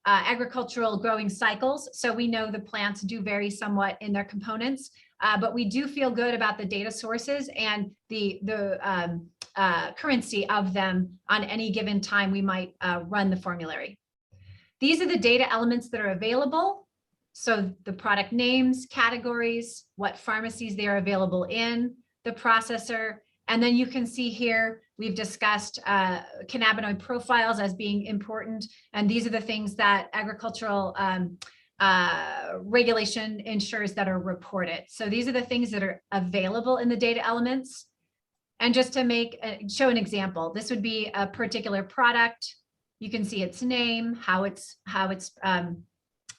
agricultural growing cycles. So we know the plants do vary somewhat in their components. But we do feel good about the data sources and the currency of them on any given time we might run the formulary. These are the data elements that are available. So the product names, categories, what pharmacies they are available in, the processor, and then you can see here, we've discussed cannabinoid profiles as being important. And these are the things that agricultural regulation ensures that are reported. So these are the things that are available in the data elements. And just to show an example, this would be a particular product. You can see its name, how it's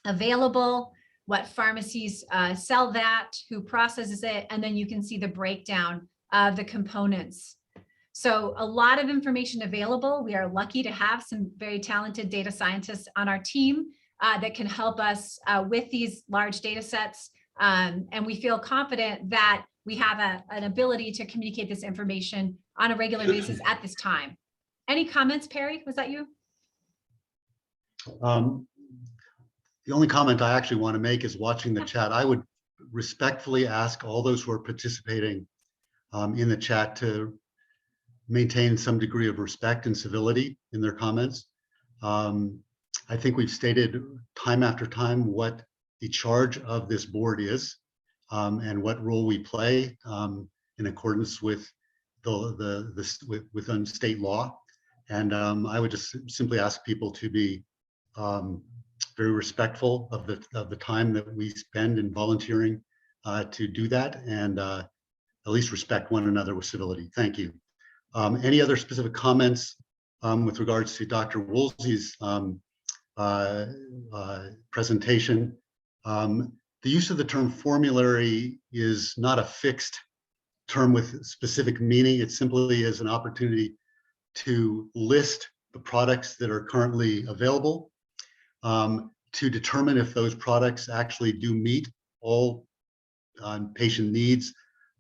available, what pharmacies sell that, who processes it, and then you can see the breakdown of the components. So a lot of information available. We are lucky to have some very talented data scientists on our team that can help us with these large data sets. And we feel confident that we have an ability to communicate this information on a regular basis at this time. Any comments, Perry? Was that you? The only comment I actually want to make is watching the chat. I would respectfully ask all those who are participating in the chat to maintain some degree of respect and civility in their comments. I think we've stated time after time what the charge of this board is and what role we play in accordance with within state law. And I would just simply ask people to be very respectful of the time that we spend in volunteering to do that, and at least respect one another with civility. Thank you. Any other specific comments with regards to Dr. Woolsey's presentation? The use of the term formulary is not a fixed term with specific meaning. It simply is an opportunity to list the products that are currently available, to determine if those products actually do meet all patient needs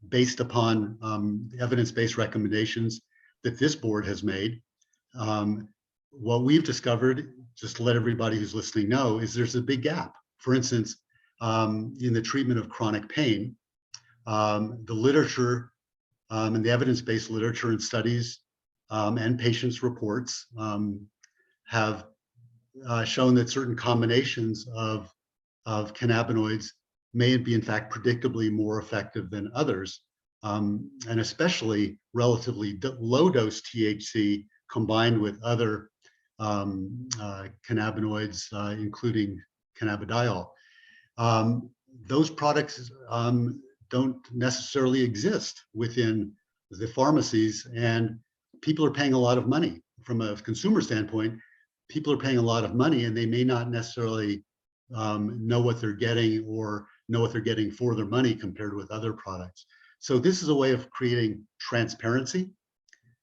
based upon evidence-based recommendations that this board has made. What we've discovered, just to let everybody who's listening know, is there's a big gap. For instance, in the treatment of chronic pain, the literature and the evidence-based literature and studies and patients' reports have shown that certain combinations of cannabinoids may be in fact predictably more effective than others, and especially relatively low dose THC combined with other cannabinoids, including cannabidiol. Those products don't necessarily exist within the pharmacies, and people are paying a lot of money. From a consumer standpoint, people are paying a lot of money, and they may not necessarily know what they're getting or know what they're getting for their money compared with other products. So this is a way of creating transparency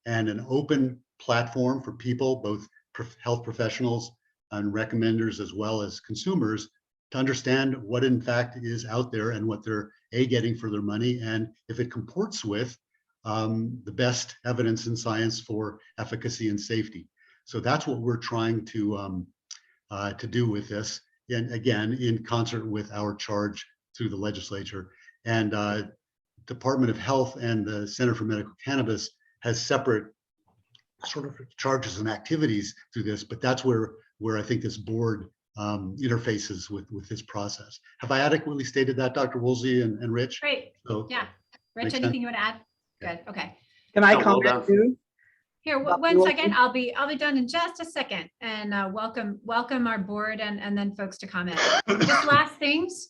and an open platform for people, both health professionals and recommenders, as well as consumers, to understand what in fact is out there and what they're getting for their money, and if it comports with the best evidence in science for efficacy and safety. So that's what we're trying to do with this, and again, in concert with our charge through the legislature. And Department of Health and the Center for Medical Cannabis has separate sort of charges and activities through this, but that's where I think this board interfaces with this process. Have I adequately stated that, Dr. Woolsey and Rich? Great. So, Yeah. Rich, makes anything sense? you want to add? Good. Okay. Can I Oh, well comment done. too? Here, Dr. one Wilson? second. I'll be done in just a second. And welcome our board and then folks to comment. Just last things.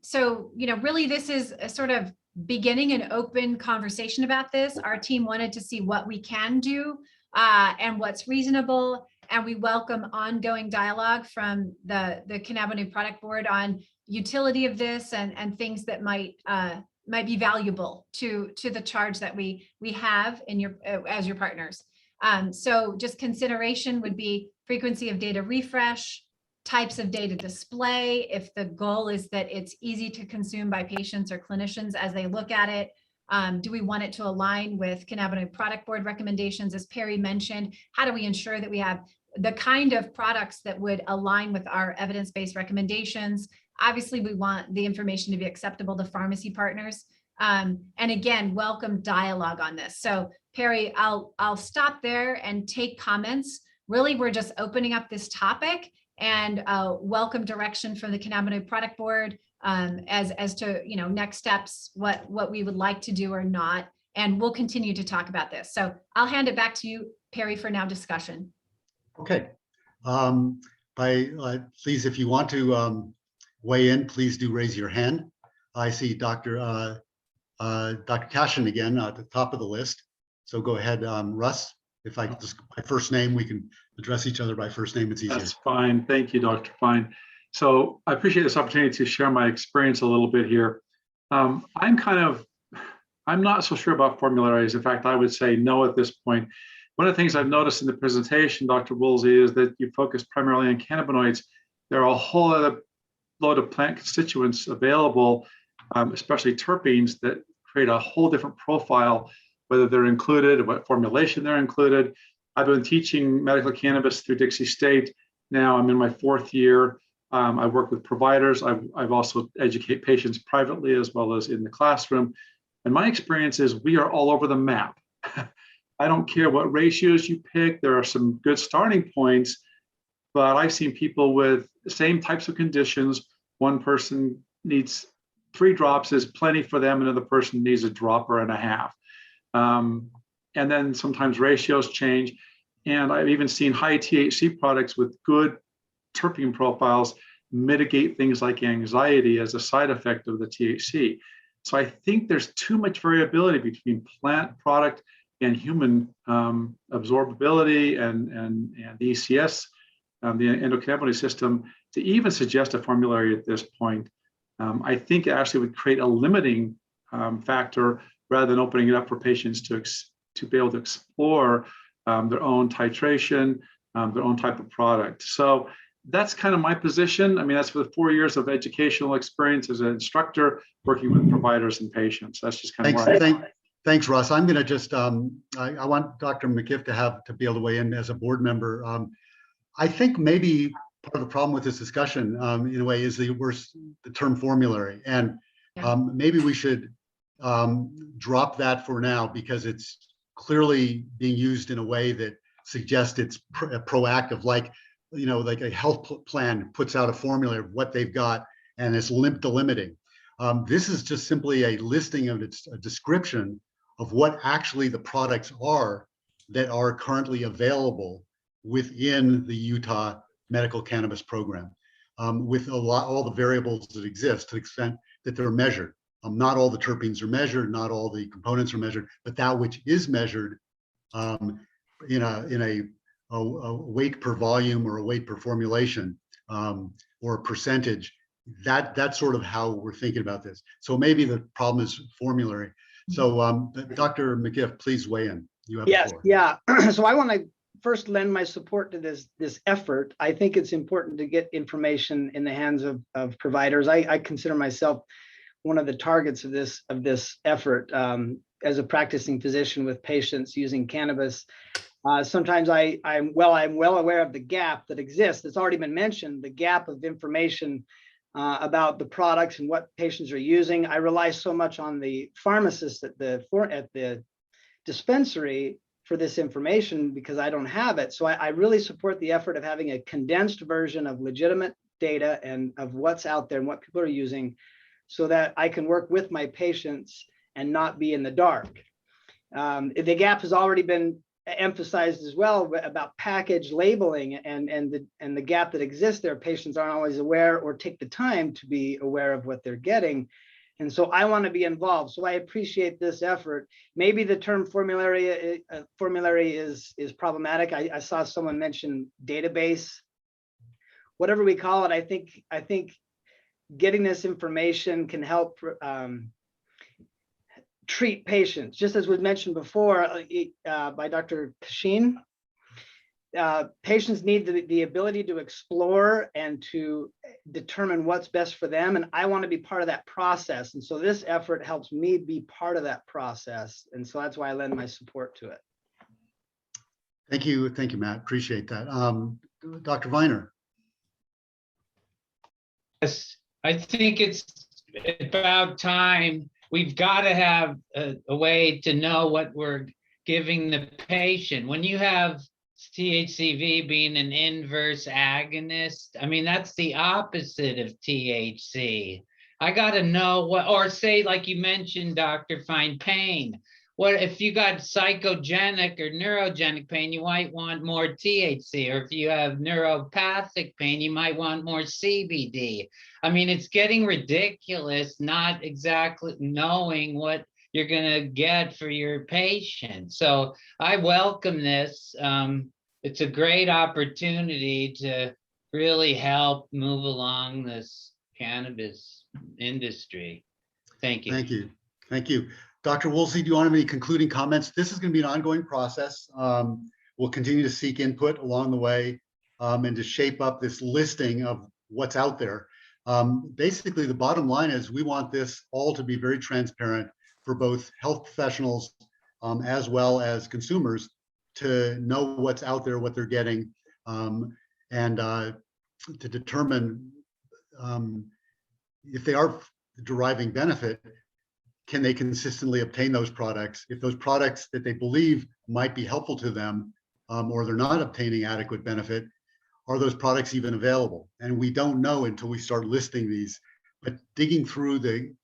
So, really this is a sort of beginning an open conversation about this. Our team wanted to see what we can do and what's reasonable. And we welcome ongoing dialogue from the Cannabinoid Product Board on utility of this and things that might be valuable to the charge that we have in your as your partners. So just consideration would be frequency of data refresh, types of data display, if the goal is that it's easy to consume by patients or clinicians as they look at it. Do we want it to align with Cannabinoid Product Board recommendations, as Perry mentioned? How do we ensure that we have the kind of products that would align with our evidence-based recommendations? Obviously, we want the information to be acceptable to pharmacy partners. And again, welcome dialogue on this. So Perry, I'll stop there and take comments. Really, we're just opening up this topic and welcome direction from the Cannabinoid Product Board as to next steps, what we would like to do or not. And we'll continue to talk about this. So I'll hand it back to you, Perry, for now discussion. Okay. Please, if you want to weigh in, please do raise your hand. I see Dr. Cashin again at the top of the list. So go ahead, Russ. If I just by first name, we can address each other by first name. It's easier. That's fine. Thank you, Dr. Fine. So I appreciate this opportunity to share my experience a little bit here. I'm not so sure about formularies. In fact, I would say no at this point. One of the things I've noticed in the presentation, Dr. Woolsey, is that you focus primarily on cannabinoids. There are a whole other load of plant constituents available, especially terpenes, that create a whole different profile, whether they're included, what formulation they're included. I've been teaching medical cannabis through Dixie State. Now I'm in my 4th year. I work with providers. I've also educate patients privately as well as in the classroom. And my experience is we are all over the map. I don't care what ratios you pick. There are some good starting points, but I've seen people with the same types of conditions. One person needs 3 drops is plenty for them. Another person needs a dropper and a half. And then sometimes ratios change. And I've even seen high THC products with good terpene profiles mitigate things like anxiety as a side effect of the THC. So I think there's too much variability between plant product and human absorbability and the ECS, the endocannabinoid system, to even suggest a formulary at this point. I think it actually would create a limiting factor rather than opening it up for patients to be able to explore their own titration, their own type of product. So that's kind of my position. I mean, that's with 4 years of educational experience as an instructor working with providers and patients. That's just kind of where Thanks, Russ. I'm going to just, I want Dr. McKiff to be able to weigh in as a board member. I think maybe part of the problem with this discussion, in a way, is the term formulary. And maybe we should drop that for now, because it's clearly being used in a way that suggests it's proactive, like a health plan puts out a formula of what they've got and it's delimiting. This is just simply a listing of a description of what actually the products are that are currently available within the Utah medical cannabis program, with all the variables that exist to the extent that they're measured. Not all the terpenes are measured, not all the components are measured, but that which is measured in a weight per volume or a weight per formulation or a percentage. That's sort of how we're thinking about this. So maybe the problem is formulary. So Dr. McKiff, please weigh in. You have the floor. Yeah. So I want to first lend my support to this effort. I think it's important to get information in the hands of providers. I consider myself one of the targets of this effort as a practicing physician with patients using cannabis. Sometimes I'm well aware of the gap that exists. It's already been mentioned, the gap of information about the products and what patients are using. I rely so much on the pharmacist at the dispensary for this information because I don't have it. So I really support the effort of having a condensed version of legitimate data and of what's out there and what people are using, so that I can work with my patients and not be in the dark. The gap has already been emphasized as well about package labeling and the gap that exists there. Patients aren't always aware or take the time to be aware of what they're getting. And so I want to be involved. So I appreciate this effort. Maybe the term formulary is problematic. I saw someone mention database. Whatever we call it, I think getting this information can help treat patients. Just as was mentioned before by Dr. Kashin, patients need the ability to explore and to determine what's best for them. And I want to be part of that process. And so this effort helps me be part of that process. And so that's why I lend my support to it. Thank you, Matt. Appreciate that. Dr. Viner. Yes, I think it's about time. We've got to have a way to know what we're giving the patient. When you have THCV being an inverse agonist, I mean, that's the opposite of THC. I got to know what, or say, like you mentioned, Dr. Fine, pain. What if you got psychogenic or neurogenic pain, you might want more THC, or if you have neuropathic pain, you might want more CBD. I mean, it's getting ridiculous not exactly knowing what you're going to get for your patient. So I welcome this. It's a great opportunity to really help move along this cannabis industry. Thank you. Thank you. Thank you. Dr. Woolsey, do you want to have any concluding comments? This is going to be an ongoing process. We'll continue to seek input along the way and to shape up this listing of what's out there. Basically, the bottom line is we want this all to be very transparent for both health professionals as well as consumers to know what's out there, what they're getting, and to determine if they are deriving benefit, can they consistently obtain those products? If those products that they believe might be helpful to them or they're not obtaining adequate benefit, are those products even available? And we don't know until we start listing these, but digging through the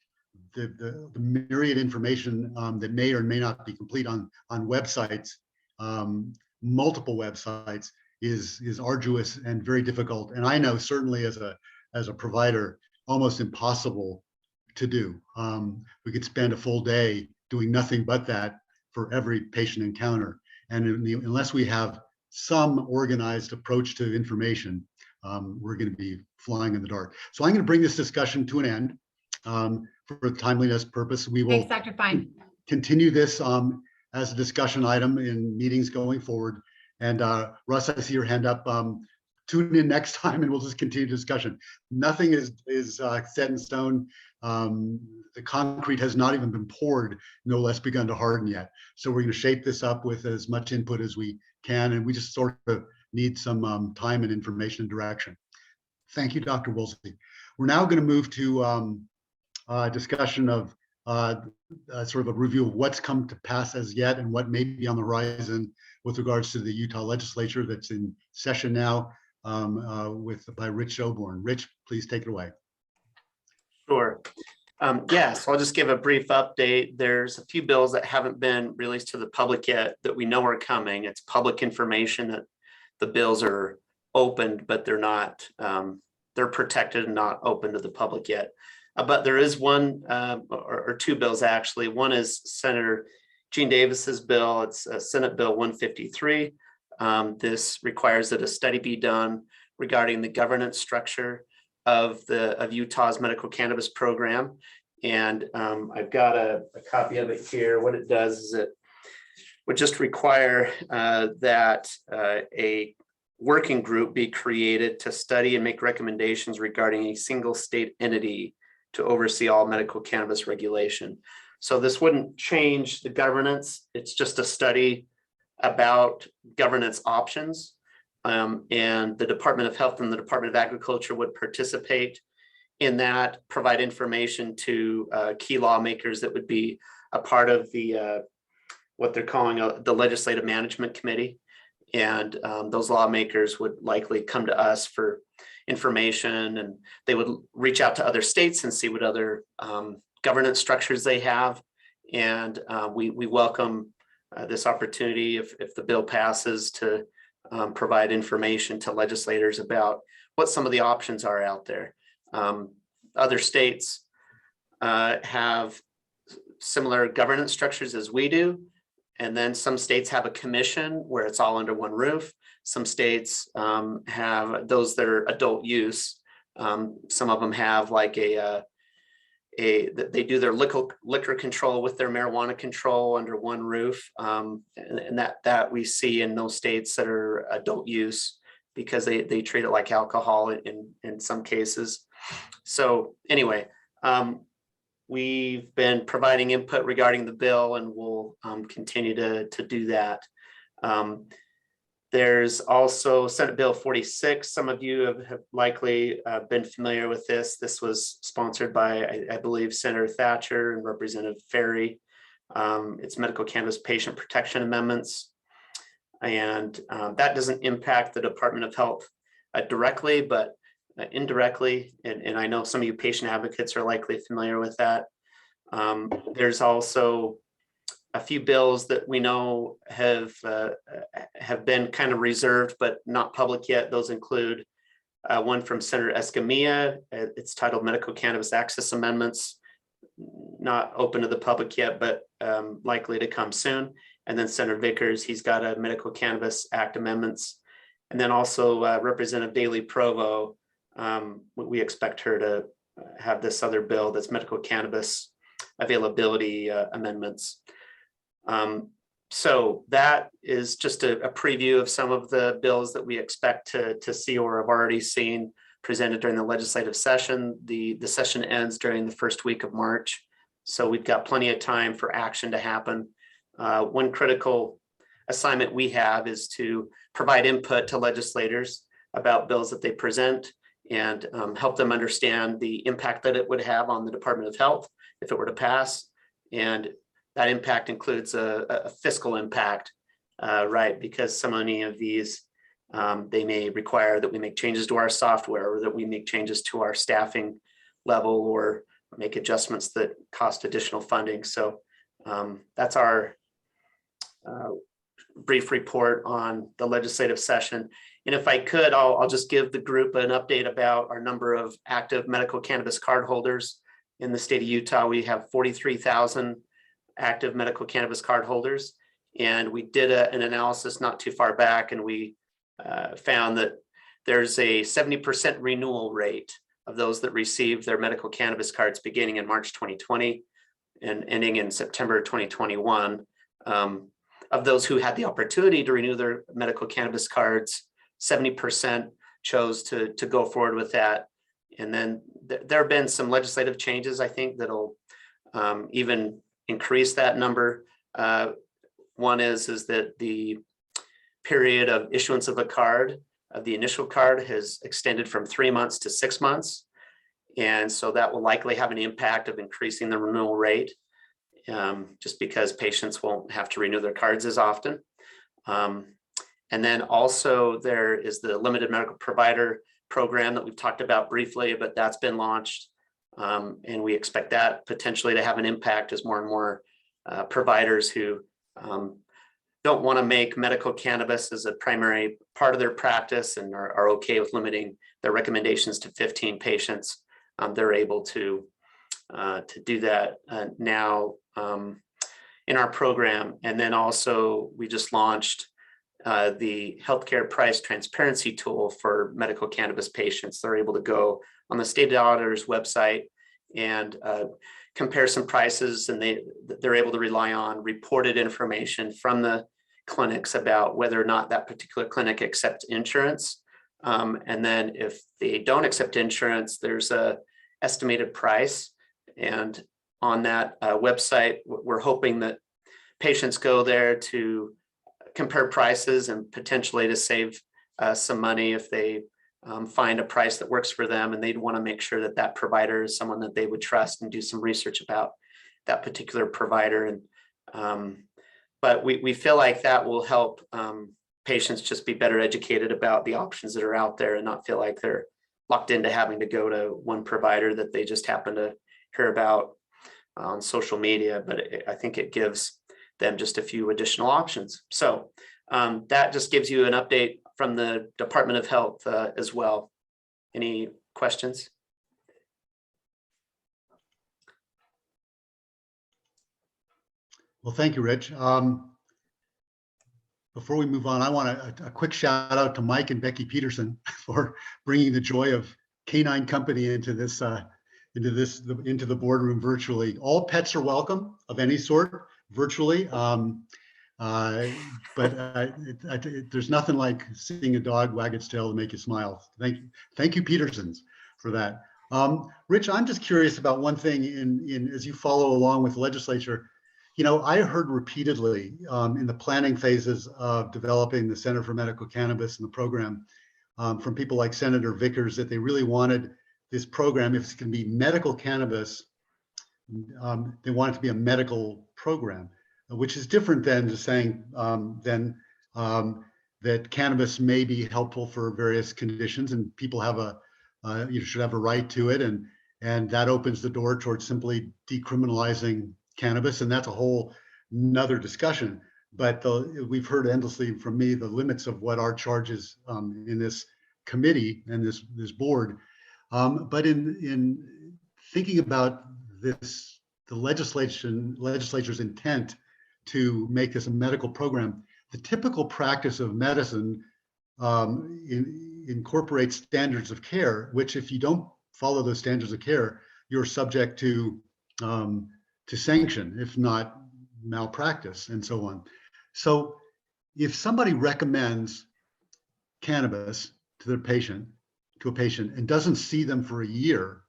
myriad information that may or may not be complete on websites, multiple websites, is arduous and very difficult. And I know certainly as a provider, almost impossible to do. We could spend a full day doing nothing but that for every patient encounter. And unless we have some organized approach to information, we're going to be flying in the dark. So I'm going to bring this discussion to an end. For timeliness purpose, we will Thanks, Dr. Fine. continue this as a discussion item in meetings going forward. And Russ, I see your hand up. Tune in next time and we'll just continue discussion. Nothing is set in stone. The concrete has not even been poured, no less begun to harden yet. So we're going to shape this up with as much input as we can. And we just sort of need some time and information and direction. Thank you, Dr. Woolsey. We're now going to move to discussion of sort of a review of what's come to pass as yet and what may be on the horizon with regards to the Utah legislature that's in session now by Rich Oborn. Rich, please take it away. Sure. Yeah, so I'll just give a brief update. There's a few bills that haven't been released to the public yet that we know are coming. It's public information that the bills are opened, but they're not, they're protected and not open to the public yet. But there is one or two bills actually. One is Senator Gene Davis's bill. It's Senate Bill 153. This requires that a study be done regarding the governance structure of Utah's medical cannabis program. And I've got a copy of it here. What it does is it would just require that a working group be created to study and make recommendations regarding a single state entity to oversee all medical cannabis regulation. So this wouldn't change the governance. It's just a study about governance options. And the Department of Health and the Department of Agriculture would participate in that, provide information to key lawmakers that would be a part of the what they're calling the Legislative Management Committee. And those lawmakers would likely come to us for information, and they would reach out to other states and see what other governance structures they have. And we welcome this opportunity, if the bill passes, to provide information to legislators about what some of the options are out there. Other states have similar governance structures as we do. And then some states have a commission where it's all under one roof. Some states have those that are adult use. Some of them have like they do their liquor control with their marijuana control under one roof. And that we see in those states that are adult use, because they treat it like alcohol in some cases. So anyway, we've been providing input regarding the bill, and we'll continue to do that. There's also Senate Bill 46. Some of you have likely been familiar with this. This was sponsored by, I believe, Senator Thatcher and Representative Ferry. It's medical cannabis patient protection amendments. And that doesn't impact the Department of Health directly, but indirectly. And I know some of you patient advocates are likely familiar with that. There's also a few bills that we know have been kind of reserved but not public yet. Those include one from Senator Escamilla. It's titled Medical Cannabis Access Amendments, not open to the public yet, but likely to come soon. And then Senator Vickers, he's got a Medical Cannabis Act amendments. And then also Representative Daley Provo, we expect her to have this other bill that's medical cannabis availability amendments. So that is just a preview of some of the bills that we expect to see or have already seen presented during the legislative session. The session ends during the first week of March. So we've got plenty of time for action to happen. One critical assignment we have is to provide input to legislators about bills that they present and help them understand the impact that it would have on the Department of Health if it were to pass. And that impact includes a fiscal impact, right? Because so many of these, they may require that we make changes to our software, or that we make changes to our staffing level, or make adjustments that cost additional funding. So that's our brief report on the legislative session. And if I could, I'll just give the group an update about our number of active medical cannabis card holders in the state of Utah. We have 43,000 active medical cannabis card holders. And we did an analysis not too far back, and we found that there's a 70% renewal rate of those that received their medical cannabis cards beginning in March 2020 and ending in September 2021. Of those who had the opportunity to renew their medical cannabis cards, 70% chose to go forward with that. And then there have been some legislative changes, I think, that'll even increase that number. One is that the period of issuance of a card, of the initial card, has extended from 3 months to 6 months. And so that will likely have an impact of increasing the renewal rate, just because patients won't have to renew their cards as often. And then also there is the limited medical provider program that we've talked about briefly, but that's been launched. And we expect that potentially to have an impact as more and more providers who don't want to make medical cannabis as a primary part of their practice and are okay with limiting their recommendations to 15 patients. They're able to do that now in our program. And then also we just launched the healthcare price transparency tool for medical cannabis patients. They're able to go on the state auditor's website and compare some prices, and they're able to rely on reported information from the clinics about whether or not that particular clinic accepts insurance. And then if they don't accept insurance, there's a estimated price. And on that website, we're hoping that patients go there to compare prices and potentially to save some money if they find a price that works for them, and they'd want to make sure that that provider is someone that they would trust and do some research about that particular provider. And but we feel like that will help patients just be better educated about the options that are out there and not feel like they're locked into having to go to one provider that they just happen to hear about on social media. But I think it gives them just a few additional options. So that just gives you an update from the Department of Health as well. Any questions? Well, thank you, Rich. Before we move on, I want a quick shout out to Mike and Becky Peterson for bringing the joy of Canine Company into the boardroom virtually. All pets are welcome of any sort virtually, there's nothing like seeing a dog wag its tail to make you smile. Thank you, Petersons, for that. Rich, I'm just curious about one thing in as you follow along with the legislature. You know, I heard repeatedly in the planning phases of developing the Center for Medical Cannabis and the program from people like Senator Vickers that they really wanted this program, if it's going to be medical cannabis, they want it to be a medical program, which is different than just saying that cannabis may be helpful for various conditions and people have you should have a right to it, and that opens the door towards simply decriminalizing cannabis, and that's a whole nother discussion. But we've heard endlessly from me the limits of what our charge is in this committee and this board. But in thinking about this, the legislature's intent to make this a medical program, the typical practice of medicine incorporates standards of care, which if you don't follow those standards of care, you're subject to sanction, if not malpractice and so on. So if somebody recommends cannabis to a patient and doesn't see them for a year,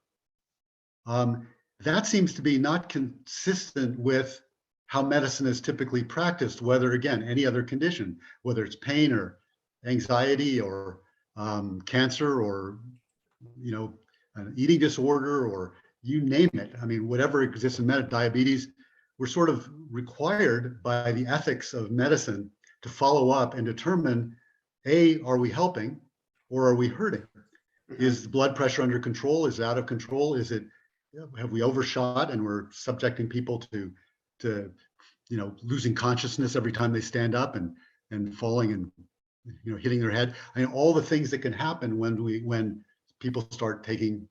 that seems to be not consistent with how medicine is typically practiced, whether, again, any other condition, whether it's pain or anxiety or cancer or, you know, an eating disorder or you name it. I mean, whatever exists in diabetes, we're sort of required by the ethics of medicine to follow up and determine, A, are we helping or are we hurting? Is the blood pressure under control? Is it out of control? Have we overshot and we're subjecting people to you know, losing consciousness every time they stand up and falling and, you know, hitting their head? I mean, all the things that can happen when people start taking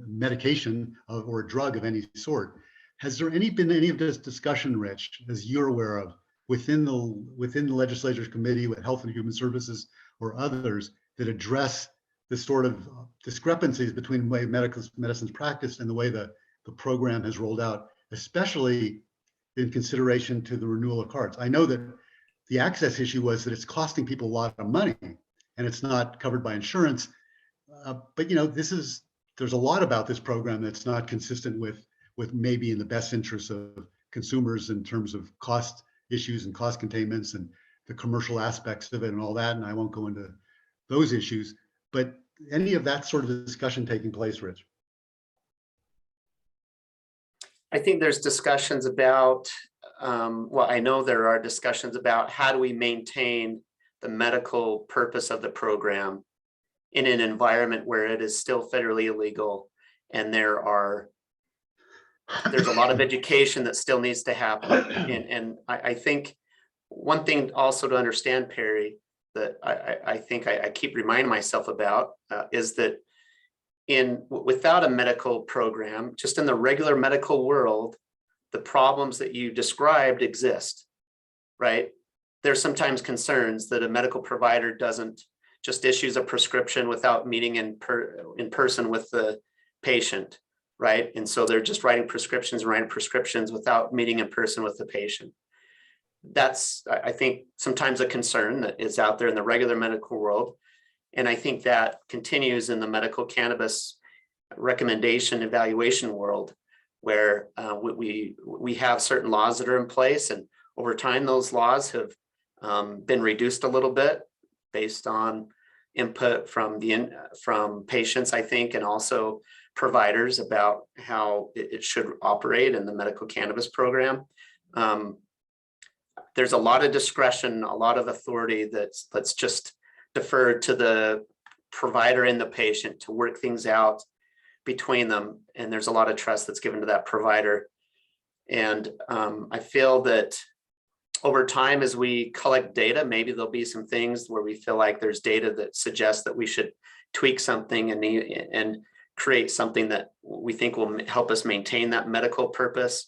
medication or a drug of any sort. Has there been any of this discussion, Rich, as you're aware of, within the legislature's committee with Health and Human Services or others that address the sort of discrepancies between the way medicine's practiced and the way the program has rolled out, especially in consideration to the renewal of cards? I know that the access issue was that it's costing people a lot of money and it's not covered by insurance. But you know, there's a lot about this program that's not consistent with maybe in the best interests of consumers in terms of cost issues and cost containments and the commercial aspects of it and all that. And I won't go into those issues, but any of that sort of discussion taking place, Rich? I think there's discussions about, well, I know there are discussions about how do we maintain the medical purpose of the program in an environment where it is still federally illegal and there's a lot of education that still needs to happen. And I think one thing also to understand, Perry, that I think I keep reminding myself about is that without a medical program, just in the regular medical world, the problems that you described exist, right? There's sometimes concerns that a medical provider doesn't just issues a prescription without meeting in person with the patient, right? And so they're just writing prescriptions without meeting in person with the patient. That's, I think, sometimes a concern that is out there in the regular medical world. And I think that continues in the medical cannabis recommendation evaluation world, where we have certain laws that are in place, and over time those laws have been reduced a little bit based on input from patients, I think, and also providers about how it should operate in the medical cannabis program. There's a lot of discretion, a lot of authority that's just deferred to the provider and the patient to work things out between them. And there's a lot of trust that's given to that provider. And I feel that over time, as we collect data, maybe there'll be some things where we feel like there's data that suggests that we should tweak something and create something that we think will help us maintain that medical purpose,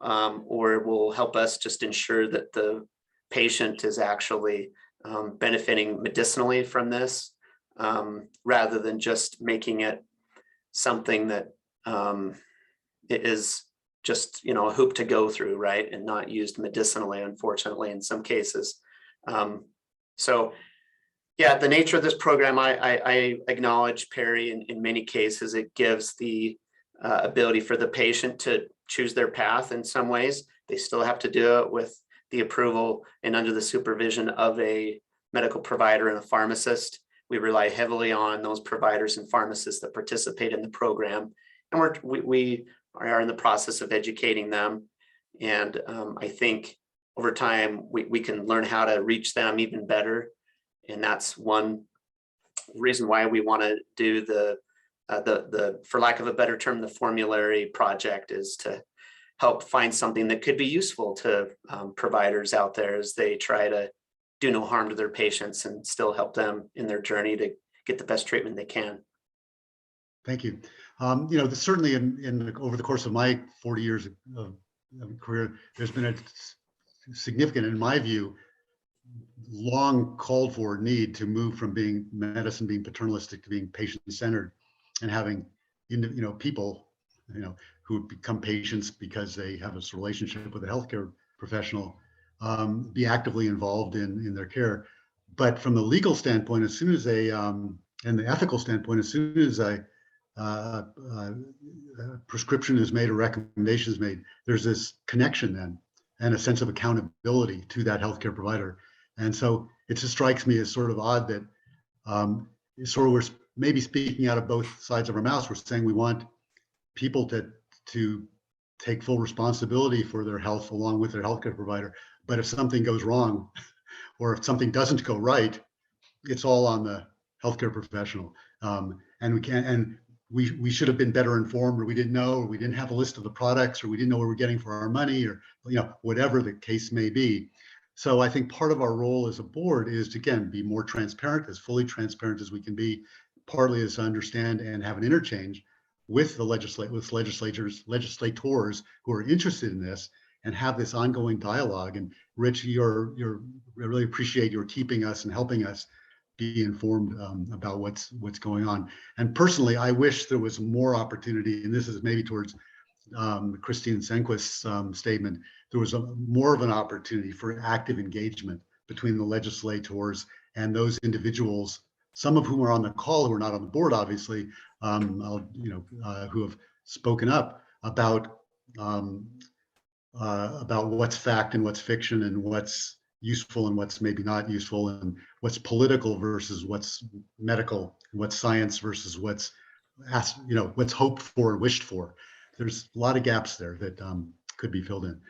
or will help us just ensure that the patient is actually benefiting medicinally from this, rather than just making it something that it is just, you know, a hoop to go through, right? And not used medicinally, unfortunately, in some cases. So yeah, the nature of this program, I acknowledge, Perry, in many cases, it gives the ability for the patient to choose their path in some ways. They still have to do it with the approval and under the supervision of a medical provider and a pharmacist. We rely heavily on those providers and pharmacists that participate in the program. And we are in the process of educating them. And I think over time, we can learn how to reach them even better. And that's one reason why we want to do the, for lack of a better term, the formulary project, is to help find something that could be useful to providers out there as they try to do no harm to their patients and still help them in their journey to get the best treatment they can. Thank you. You know, certainly over the course of my 40 years of career, there's been a significant, in my view, long called for need to move from medicine being paternalistic to being patient-centered, and having, you know, people, you know, who become patients because they have this relationship with a healthcare professional, be actively involved in their care. But from the legal standpoint, as soon as they, and the ethical standpoint, as soon as a prescription is made or recommendation is made, there's this connection then and a sense of accountability to that healthcare provider. And so it just strikes me as sort of odd that we're maybe speaking out of both sides of our mouths. We're saying we want people to take full responsibility for their health along with their healthcare provider. But if something goes wrong or if something doesn't go right, it's all on the healthcare professional. And we should have been better informed, or we didn't know, or we didn't have a list of the products, or we didn't know what we're getting for our money, or, you know, whatever the case may be. So I think part of our role as a board is to, again, be more transparent, as fully transparent as we can be, partly as to understand and have an interchange with the legislators who are interested in this, and have this ongoing dialogue. And Rich, I really appreciate your keeping us and helping us be informed about what's going on. And personally, I wish there was more opportunity, and this is maybe towards Christine Senquist's statement, there was more of an opportunity for active engagement between the legislators and those individuals, some of whom are on the call, who are not on the board, obviously, who have spoken up about what's fact and what's fiction, and what's useful and what's maybe not useful, and what's political versus what's medical, and what's science versus what's hoped for and wished for. There's a lot of gaps there that could be filled in.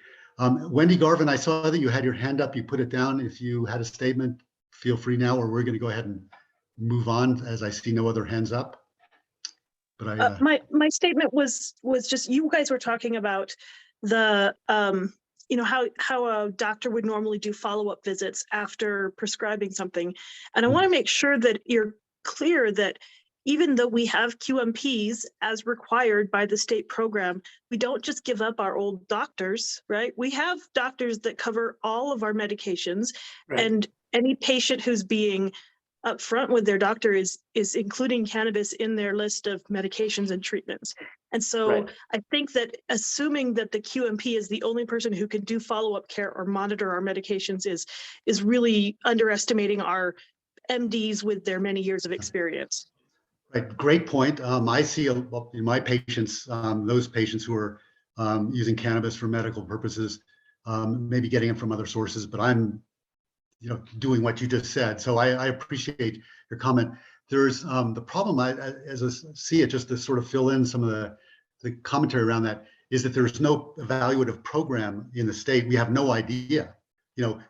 Wendy Garvin, I saw that you had your hand up. You put it down. If you had a statement, feel free now, or we're going to go ahead and move on, as I see no other hands up. But my statement was just, you guys were talking about the how a doctor would normally do follow-up visits after prescribing something, and I want to make sure that you're clear that even though we have QMPs as required by the state program, we don't just give up our old doctors, right? We have doctors that cover all of our medications, right. And any patient who's being upfront with their doctor is including cannabis in their list of medications and treatments. And so right. I think that assuming that the QMP is the only person who can do follow-up care or monitor our medications is really underestimating our MDs with their many years of experience. Right, great point. I see in my patients, those patients who are using cannabis for medical purposes, maybe getting it from other sources, but I'm doing what you just said. So I appreciate your comment. There's the problem, as I see it, just to sort of fill in some of the commentary around that, is that there's no evaluative program in the state. We have no idea.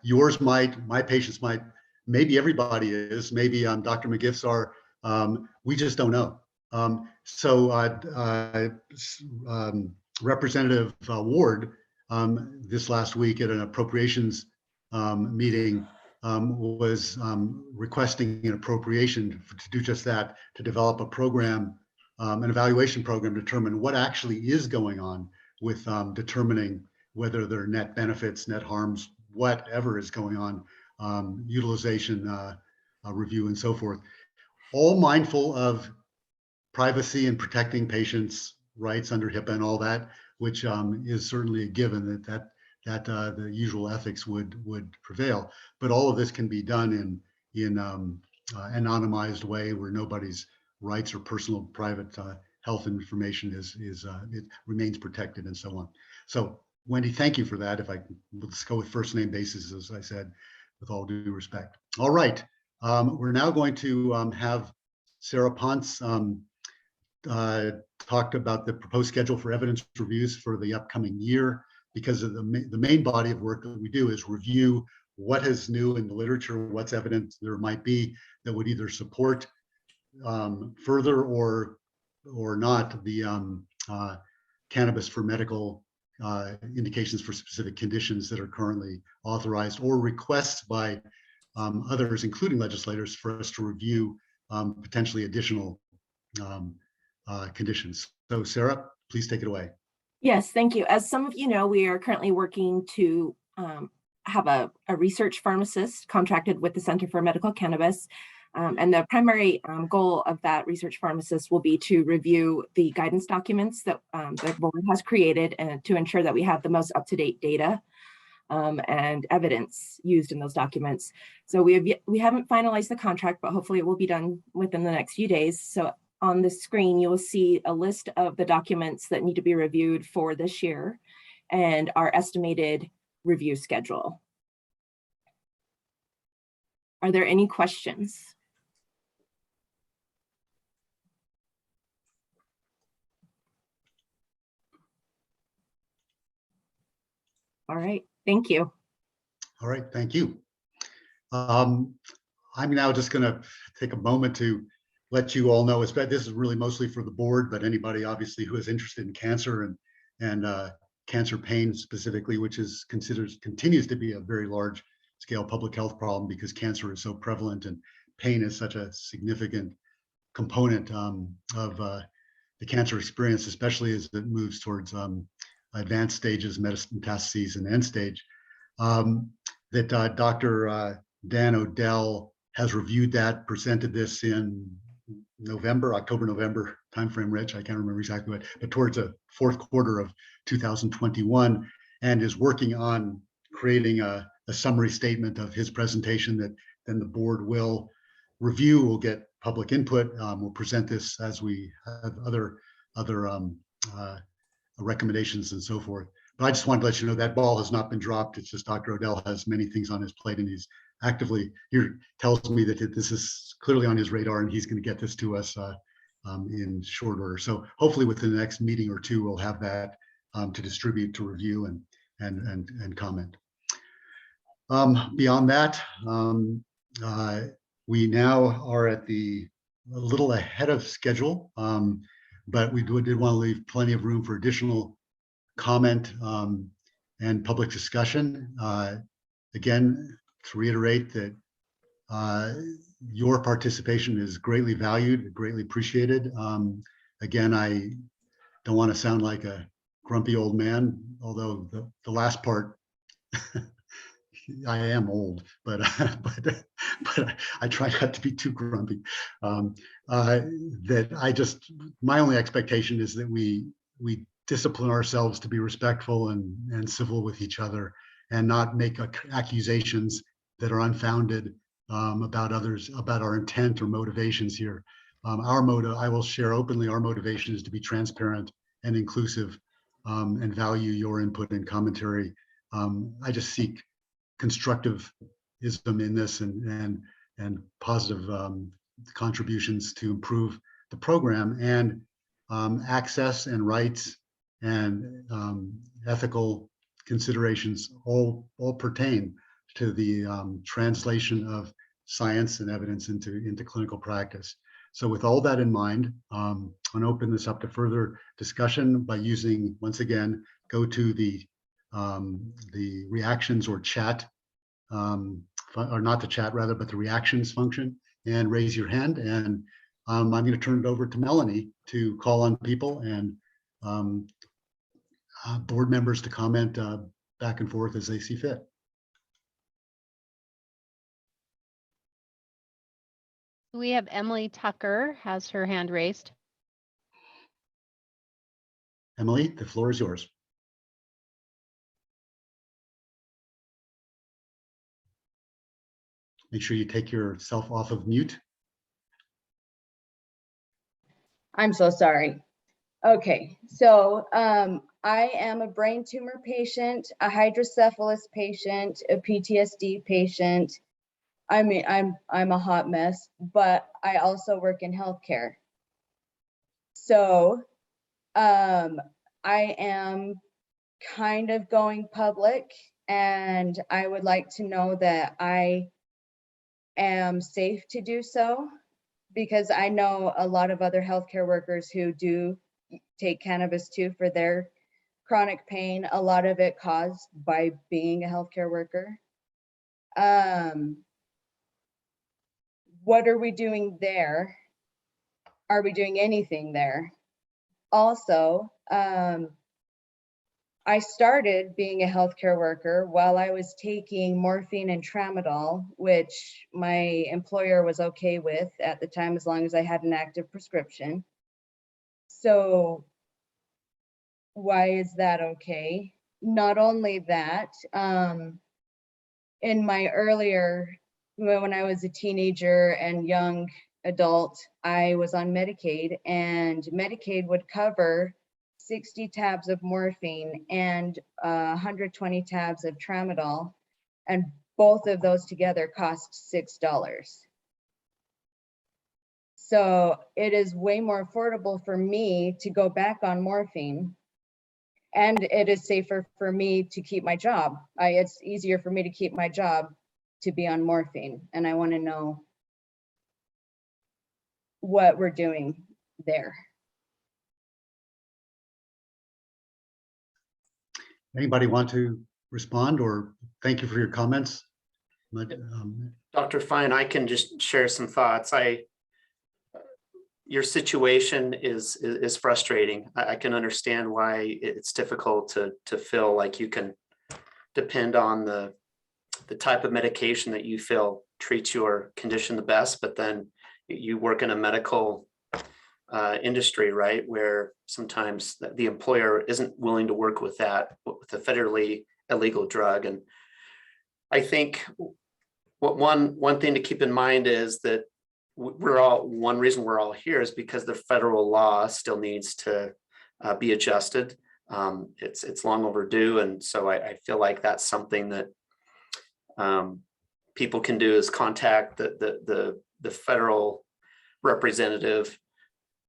Yours might, my patients might, maybe everybody is, maybe Dr. McGiff's are, we just don't know. Representative Ward this last week at an appropriations meeting was requesting an appropriation to do just that, to develop a program, an evaluation program, determine what actually is going on with determining whether there are net benefits, net harms, whatever is going on, utilization review and so forth. All mindful of privacy and protecting patients' rights under HIPAA and all that, which is certainly a given that the usual ethics would prevail. But all of this can be done in anonymized way where nobody's rights or personal private health information it remains protected and so on. So Wendy, thank you for that. If let's go with first name basis, as I said, with all due respect. All right, we're now going to have Sarah Ponce talked about the proposed schedule for evidence reviews for the upcoming year, because of the main body of work that we do is review what is new in the literature, what's evidence there might be that would either support further or not the cannabis for medical indications for specific conditions that are currently authorized, or requests by others, including legislators, for us to review potentially additional conditions. So Sarah, please take it away. Yes, thank you. As some of you know, we are currently working to have a research pharmacist contracted with the Center for Medical Cannabis. And the primary goal of that research pharmacist will be to review the guidance documents that the board has created and to ensure that we have the most up-to-date data and evidence used in those documents. So we haven't finalized the contract, but hopefully it will be done within the next few days. So on the screen, you will see a list of the documents that need to be reviewed for this year and our estimated review schedule. Are there any questions? All right, thank you. All right, thank you. I'm now just going to take a moment to let you all know, this is really mostly for the board, but anybody obviously who is interested in cancer and cancer pain specifically, which continues to be a very large scale public health problem because cancer is so prevalent and pain is such a significant component of the cancer experience, especially as it moves towards advanced stages, metastases, and end stage. That Dr. Dan Odell has reviewed that, presented this in October, November timeframe, Rich, I can't remember exactly what, but towards the fourth quarter of 2021, and is working on creating a summary statement of his presentation that then the board will review, will get public input, we'll present this as we have other recommendations and so forth. But I just wanted to let you know that ball has not been dropped. It's just Dr. Odell has many things on his plate and he's actively here, tells me that this is clearly on his radar and he's going to get this to us in short order. So hopefully within the next meeting or two, we'll have that to distribute, to review and comment. Beyond that, we now are at a little ahead of schedule, but we did want to leave plenty of room for additional comment and public discussion. Again, to reiterate that your participation is greatly valued, greatly appreciated. Again, I don't want to sound like a grumpy old man, although the last part, I am old, but I try not to be too grumpy. My only expectation is that we discipline ourselves to be respectful and civil with each other and not make accusations that are unfounded about others, about our intent or motivations here. I will share openly, our motivation is to be transparent and inclusive and value your input and commentary. I just seek constructivism in this and positive contributions to improve the program, and access and rights and ethical considerations all pertain to the translation of science and evidence into clinical practice. So with all that in mind, I'm going to open this up to further discussion by using, once again, go to the the reactions or chat, or not the chat rather, but the reactions function, and raise your hand. And I'm going to turn it over to Melanie to call on people and board members to comment back and forth as they see fit. We have Emily Tucker has her hand raised. Emily, the floor is yours. Make sure you take yourself off of mute. I'm so sorry. Okay, so I am a brain tumor patient, a hydrocephalus patient, a PTSD patient. I mean, I'm a hot mess, but I also work in healthcare. So I am kind of going public, and I would like to know that I am safe to do so, because I know a lot of other healthcare workers who do take cannabis too for their chronic pain, a lot of it caused by being a healthcare worker. What are we doing there? Are we doing anything there? Also, I started being a healthcare worker while I was taking morphine and tramadol, which my employer was okay with at the time, as long as I had an active prescription. So why is that okay? Not only that, in my earlier, when I was a teenager and young adult, I was on Medicaid, and Medicaid would cover 60 tabs of morphine and 120 tabs of tramadol, and both of those together cost $6. So it is way more affordable for me to go back on morphine, and it is safer for me to keep my job. It's easier for me to keep my job to be on morphine, and I want to know what we're doing there. Anybody want to respond, or thank you for your comments? Dr. Fine, I can just share some thoughts. Your situation is frustrating. I can understand why it's difficult to feel like you can depend on the type of medication that you feel treats your condition the best, but then you work in a medical industry, right, where sometimes the employer isn't willing to work with that, with a federally illegal drug. And I think one thing to keep in mind is that one reason we're all here is because the federal law still needs to be adjusted. It's long overdue, and so I feel like that's something that people can do, is contact the federal representative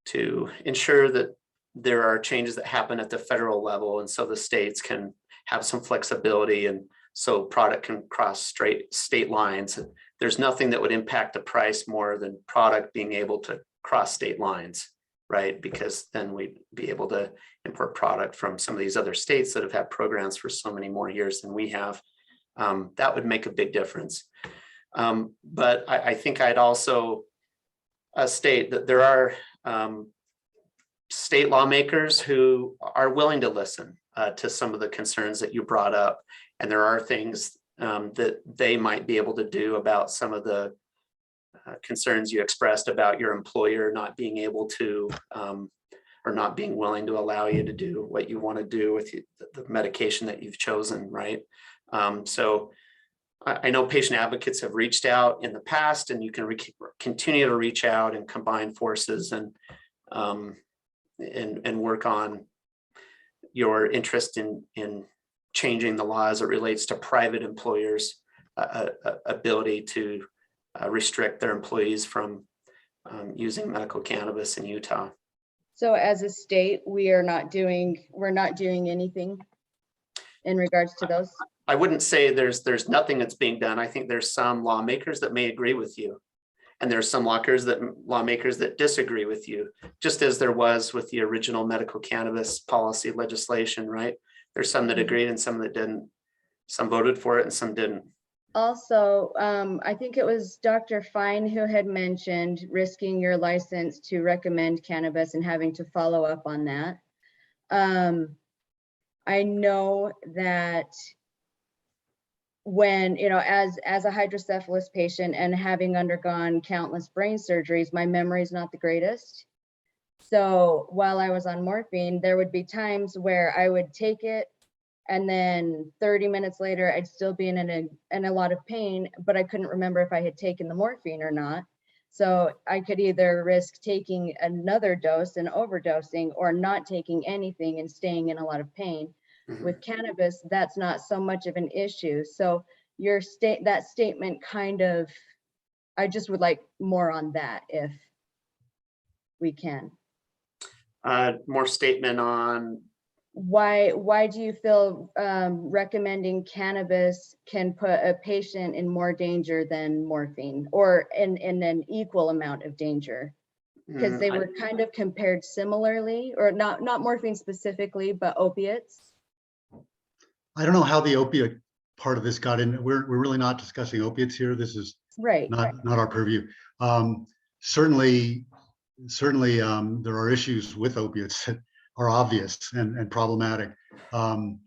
to ensure that there are changes that happen at the federal level, and so the states can have some flexibility, and so product can cross straight state lines. There's nothing that would impact the price more than product being able to cross state lines, right? Because then we'd be able to import product from some of these other states that have had programs for so many more years than we have. That would make a big difference. But I think I'd also state that there are state lawmakers who are willing to listen to some of the concerns that you brought up. And there are things that they might be able to do about some of the concerns you expressed about your employer not being able to, or not being willing to allow you to do what you want to do with the medication that you've chosen, right? So I know patient advocates have reached out in the past, and you can continue to reach out and combine forces and work on your interest in changing the law as it relates to private employers' ability to restrict their employees from using medical cannabis in Utah. So as a state, we're not doing anything in regards to those? I wouldn't say there's nothing that's being done. I think there's some lawmakers that may agree with you, and there's some lawmakers that disagree with you, just as there was with the original medical cannabis policy legislation, right? There's some that agreed and some that didn't. Some voted for it and some didn't. Also, I think it was Dr. Fine who had mentioned risking your license to recommend cannabis and having to follow up on that. I know that when, you know, as a hydrocephalus patient and having undergone countless brain surgeries, my memory is not the greatest. So while I was on morphine, there would be times where I would take it and then 30 minutes later, I'd still be in a lot of pain, but I couldn't remember if I had taken the morphine or not. So I could either risk taking another dose and overdosing or not taking anything and staying in a lot of pain. With cannabis, that's not so much of an issue. So that statement kind of, I just would like more on that if we can. More statement on why do you feel recommending cannabis can put a patient in more danger than morphine, or in an equal amount of danger? Because they were kind of compared similarly, or not morphine specifically, but opiates. I don't know how the opiate part of this got in. We're really not discussing opiates here. This is not our purview. Certainly, there are issues with opiates that are obvious and problematic. The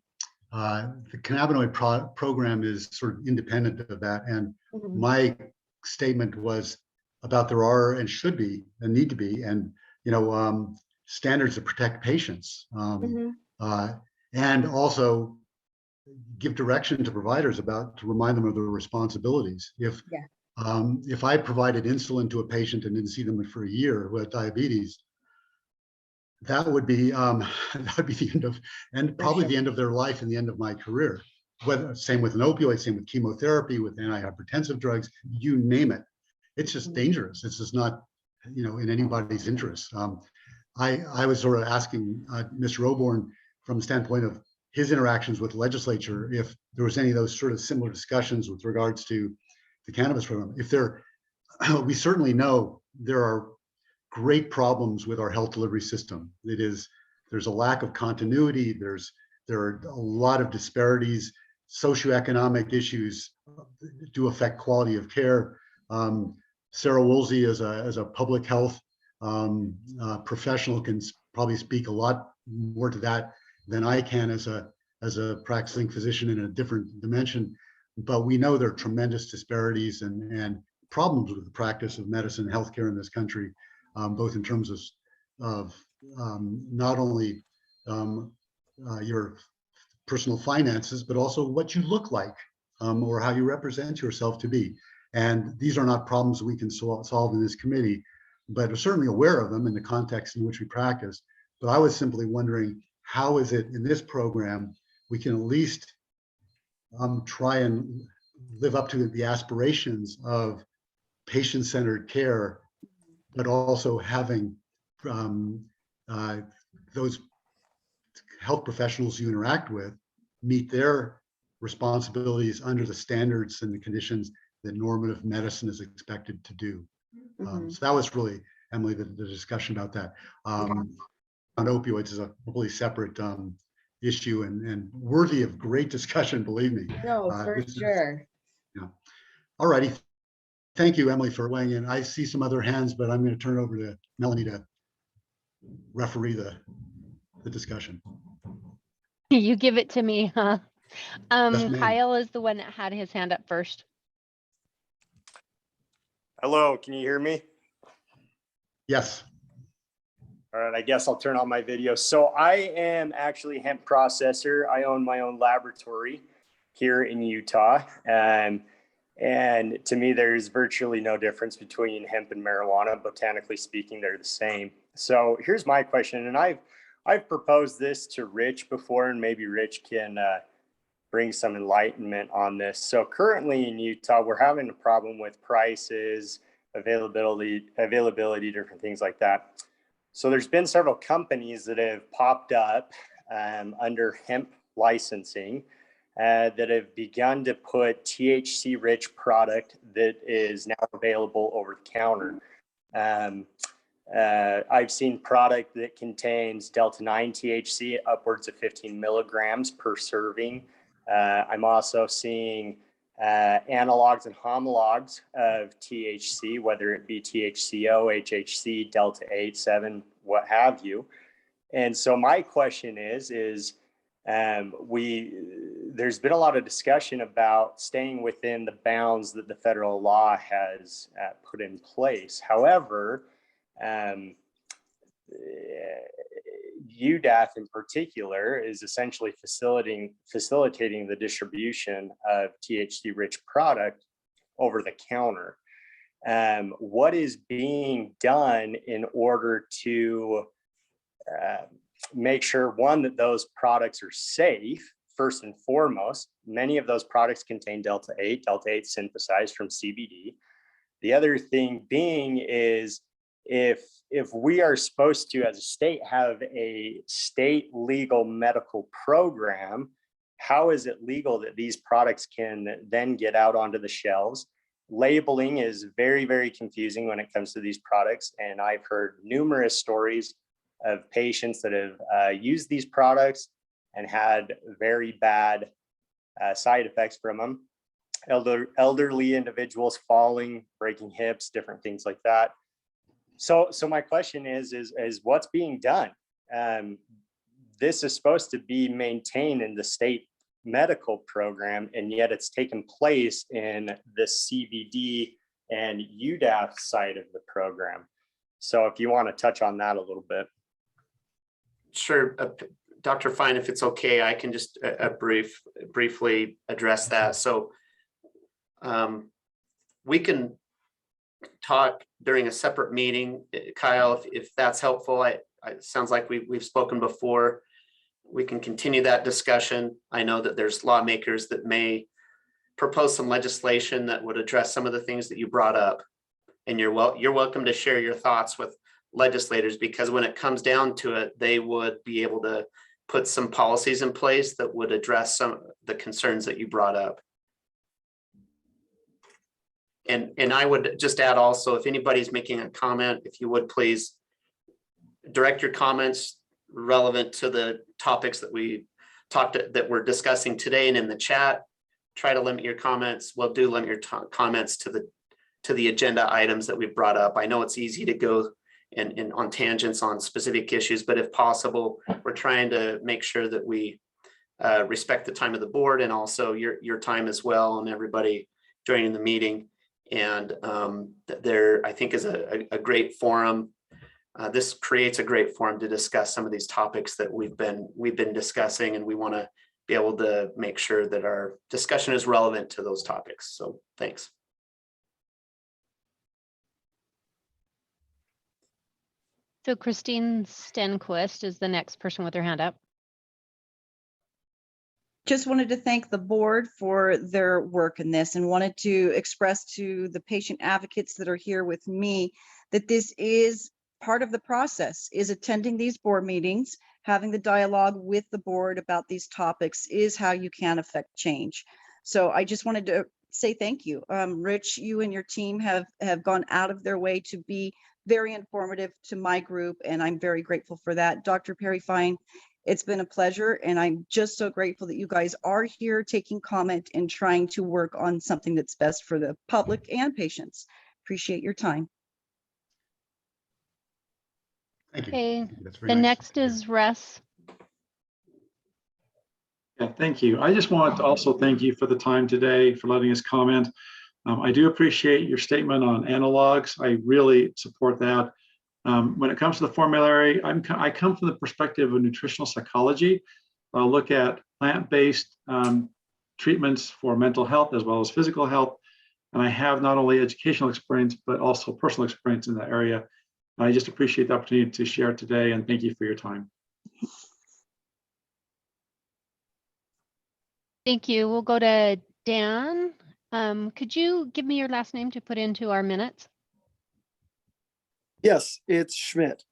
cannabinoid program is sort of independent of that. And my statement was about there are and should be and need to be, and standards to protect patients, and also give direction to providers to remind them of their responsibilities. If I provided insulin to a patient and didn't see them for a year who had diabetes, that would be the end of, and probably the end of their life and the end of my career. Same with an opioid, same with chemotherapy, with antihypertensive drugs, you name it. It's just dangerous. It's just not, in anybody's interest. I was sort of asking Mr. Oborn from the standpoint of his interactions with the legislature, if there was any of those sort of similar discussions with regards to the cannabis program. We certainly know there are great problems with our health delivery system. There's a lack of continuity. There are a lot of disparities. Socioeconomic issues do affect quality of care. Sarah Woolsey, as a public health professional, can probably speak a lot more to that than I can as a practicing physician in a different dimension. But we know there are tremendous disparities and problems with the practice of medicine and healthcare in this country, both in terms of not only your personal finances, but also what you look like or how you represent yourself to be. And these are not problems we can solve in this committee, but we're certainly aware of them in the context in which we practice. But I was simply wondering, how is it in this program we can at least try and live up to the aspirations of patient-centered care, but also having those health professionals you interact with meet their responsibilities under the standards and the conditions that normative medicine is expected to do. So that was really, Emily, the discussion about that. On opioids is a completely separate issue and worthy of great discussion, believe me. No, for sure. All righty. Thank you, Emily, for weighing in. I see some other hands, but I'm going to turn it over to Melanie to referee the discussion. You give it to me, huh? Yes, ma'am. Kyle is the one that had his hand up first. Hello, can you hear me? Yes. All right, I guess I'll turn on my video. So I am actually a hemp processor. I own my own laboratory here in Utah. And to me, there's virtually no difference between hemp and marijuana. Botanically speaking, they're the same. So here's my question. And I've proposed this to Rich before, and maybe Rich can bring some enlightenment on this. So currently in Utah, we're having a problem with prices, availability, different things like that. So there's been several companies that have popped up under hemp licensing that have begun to put THC-rich product that is now available over the counter. I've seen product that contains Delta 9 THC upwards of 15 milligrams per serving. I'm also seeing analogs and homologs of THC, whether it be THCO, HHC, Delta 8, 7, what have you. And so my question is there's been a lot of discussion about staying within the bounds that the federal law has put in place. However, UDAF in particular is essentially facilitating the distribution of THC-rich product over the counter. What is being done in order to make sure, one, that those products are safe, first and foremost? Many of those products contain Delta 8 synthesized from CBD. The other thing being is, if we are supposed to, as a state, have a state legal medical program, how is it legal that these products can then get out onto the shelves? Labeling is very, very confusing when it comes to these products. And I've heard numerous stories of patients that have used these products and had very bad side effects from them. Elderly individuals falling, breaking hips, different things like that. So my question is what's being done? This is supposed to be maintained in the state medical program, and yet it's taken place in the CBD and UDAF side of the program. So if you want to touch on that a little bit. Sure. Dr. Fine, if it's okay, I can just briefly address that. So we can talk during a separate meeting, Kyle, if that's helpful. It sounds like we've spoken before. We can continue that discussion. I know that there's lawmakers that may propose some legislation that would address some of the things that you brought up, and you're welcome to share your thoughts with legislators, because when it comes down to it, they would be able to put some policies in place that would address some of the concerns that you brought up. And I would just add also, if anybody's making a comment, if you would please direct your comments relevant to the topics that that we're discussing today and in the chat. Try to limit your comments. Well, do limit your comments to the agenda items that we've brought up. I know it's easy to go and on tangents on specific issues, but if possible, we're trying to make sure that we respect the time of the board and also your time as well, and everybody joining the meeting. And there, I think, is a great forum. This creates a great forum to discuss some of these topics that we've been discussing, and we want to be able to make sure that our discussion is relevant to those topics. So thanks. So Christine Stenquist is the next person with their hand up. Just wanted to thank the board for their work in this, and wanted to express to the patient advocates that are here with me that this is part of the process, is attending these board meetings, having the dialogue with the board about these topics is how you can affect change. So I just wanted to say thank you. Rich, you and your team have gone out of their way to be very informative to my group, and I'm very grateful for that. Dr. Perry Fine, it's been a pleasure, and I'm just so grateful that you guys are here taking comment and trying to work on something that's best for the public and patients. Appreciate your time. Thank you. Okay, That's very the nice. next is Russ. Yeah, thank you. I just want to also thank you for the time today, for letting us comment. I do appreciate your statement on analogs. I really support that. When it comes to the formulary, I come from the perspective of nutritional psychology. I'll look at plant-based treatments for mental health as well as physical health. And I have not only educational experience, but also personal experience in that area. I just appreciate the opportunity to share today, and thank you for your time. Thank you. We'll go to Dan. Could you give me your last name to put into our minutes? Yes, it's Schmidt.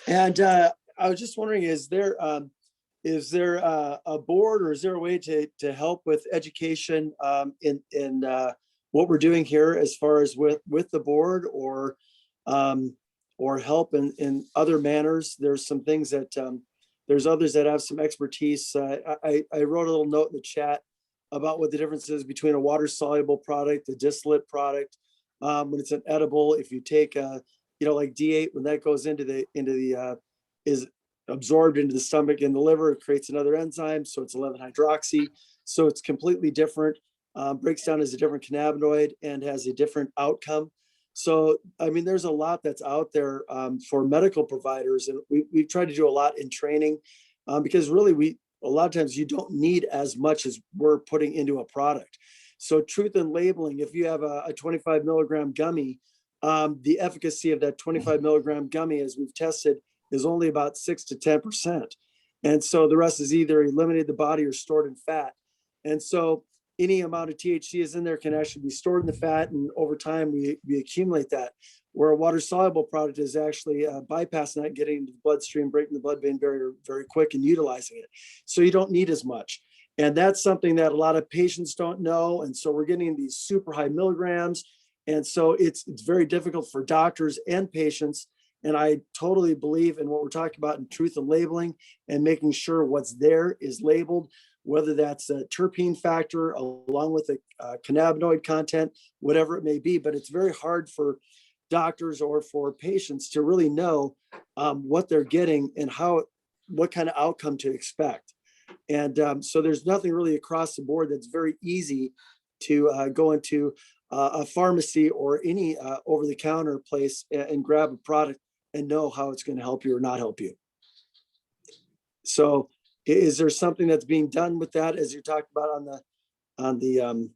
And I was just wondering, is there a board, or is there a way to help with education in what we're doing here as far as with the board, or or help in other manners. There's some things that there's others that have some expertise. I wrote a little note in the chat about what the difference is between a water soluble product, a distillate product. When it's an edible, if you take like D8, when that goes into the is absorbed into the stomach and the liver, it creates another enzyme. So it's 11-hydroxy. So it's completely different, breaks down as a different cannabinoid and has a different outcome. So, I mean, there's a lot that's out there for medical providers. And we've tried to do a lot in training because really a lot of times you don't need as much as we're putting into a product. So truth in labeling, if you have a 25 milligram gummy, the efficacy of that 25 milligram gummy, as we've tested, is only about 6 to 10%. And so the rest is either eliminated the body or stored in fat. And so any amount of THC is in there can actually be stored in the fat. And over time, we accumulate that. Where a water soluble product is actually bypassing that, getting into the bloodstream, breaking the blood-brain barrier very quick and utilizing it. So you don't need as much. And that's something that a lot of patients don't know. And so we're getting these super high milligrams. And so it's very difficult for doctors and patients. And I totally believe in what we're talking about in truth and labeling and making sure what's there is labeled, whether that's a terpene factor along with a cannabinoid content, whatever it may be. But it's very hard for doctors or for patients to really know what they're getting and what kind of outcome to expect. And so there's nothing really across the board that's very easy to go into a pharmacy or any over-the-counter place and grab a product and know how it's going to help you or not help you. So is there something that's being done with that, as you talked about on the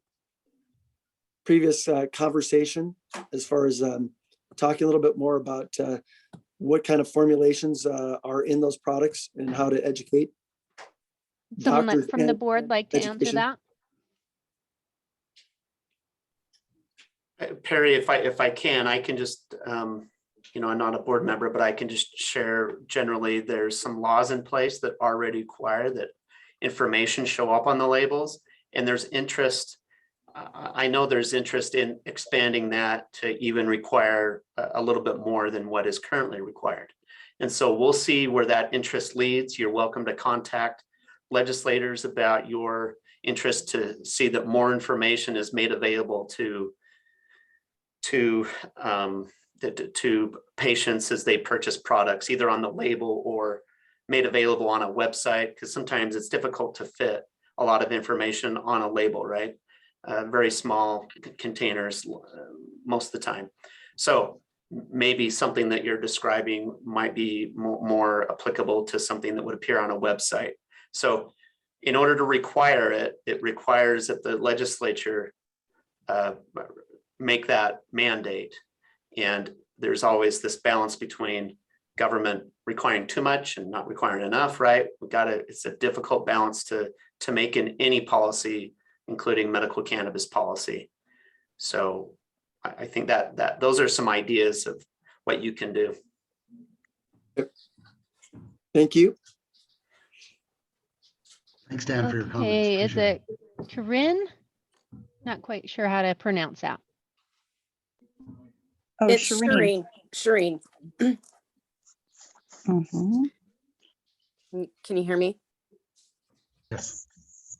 previous conversation, as far as talking a little bit more about what kind of formulations are in those products and how to educate Someone doctors from the and board like to answer education? that? Perry, if I can, I can just, I'm not a board member, but I can just share generally, there's some laws in place that already require that information show up on the labels, and there's interest. I know there's interest in expanding that to even require a little bit more than what is currently required. And so we'll see where that interest leads. You're welcome to contact legislators about your interest to see that more information is made available to patients as they purchase products, either on the label or made available on a website, because sometimes it's difficult to fit a lot of information on a label, right? Very small containers most of the time. So maybe something that you're describing might be more applicable to something that would appear on a website. So in order to require it, it requires that the legislature make that mandate. And there's always this balance between government requiring too much and not requiring enough, right? It's a difficult balance to make in any policy, including medical cannabis policy. So I think that those are some ideas of what you can do. Thank you. Thanks, Dan, for your comments. Okay, is Appreciate it Corinne? Not quite sure how to pronounce that. Oh, It's Shireen. Shireen. Mhm. Can you hear me? Yes.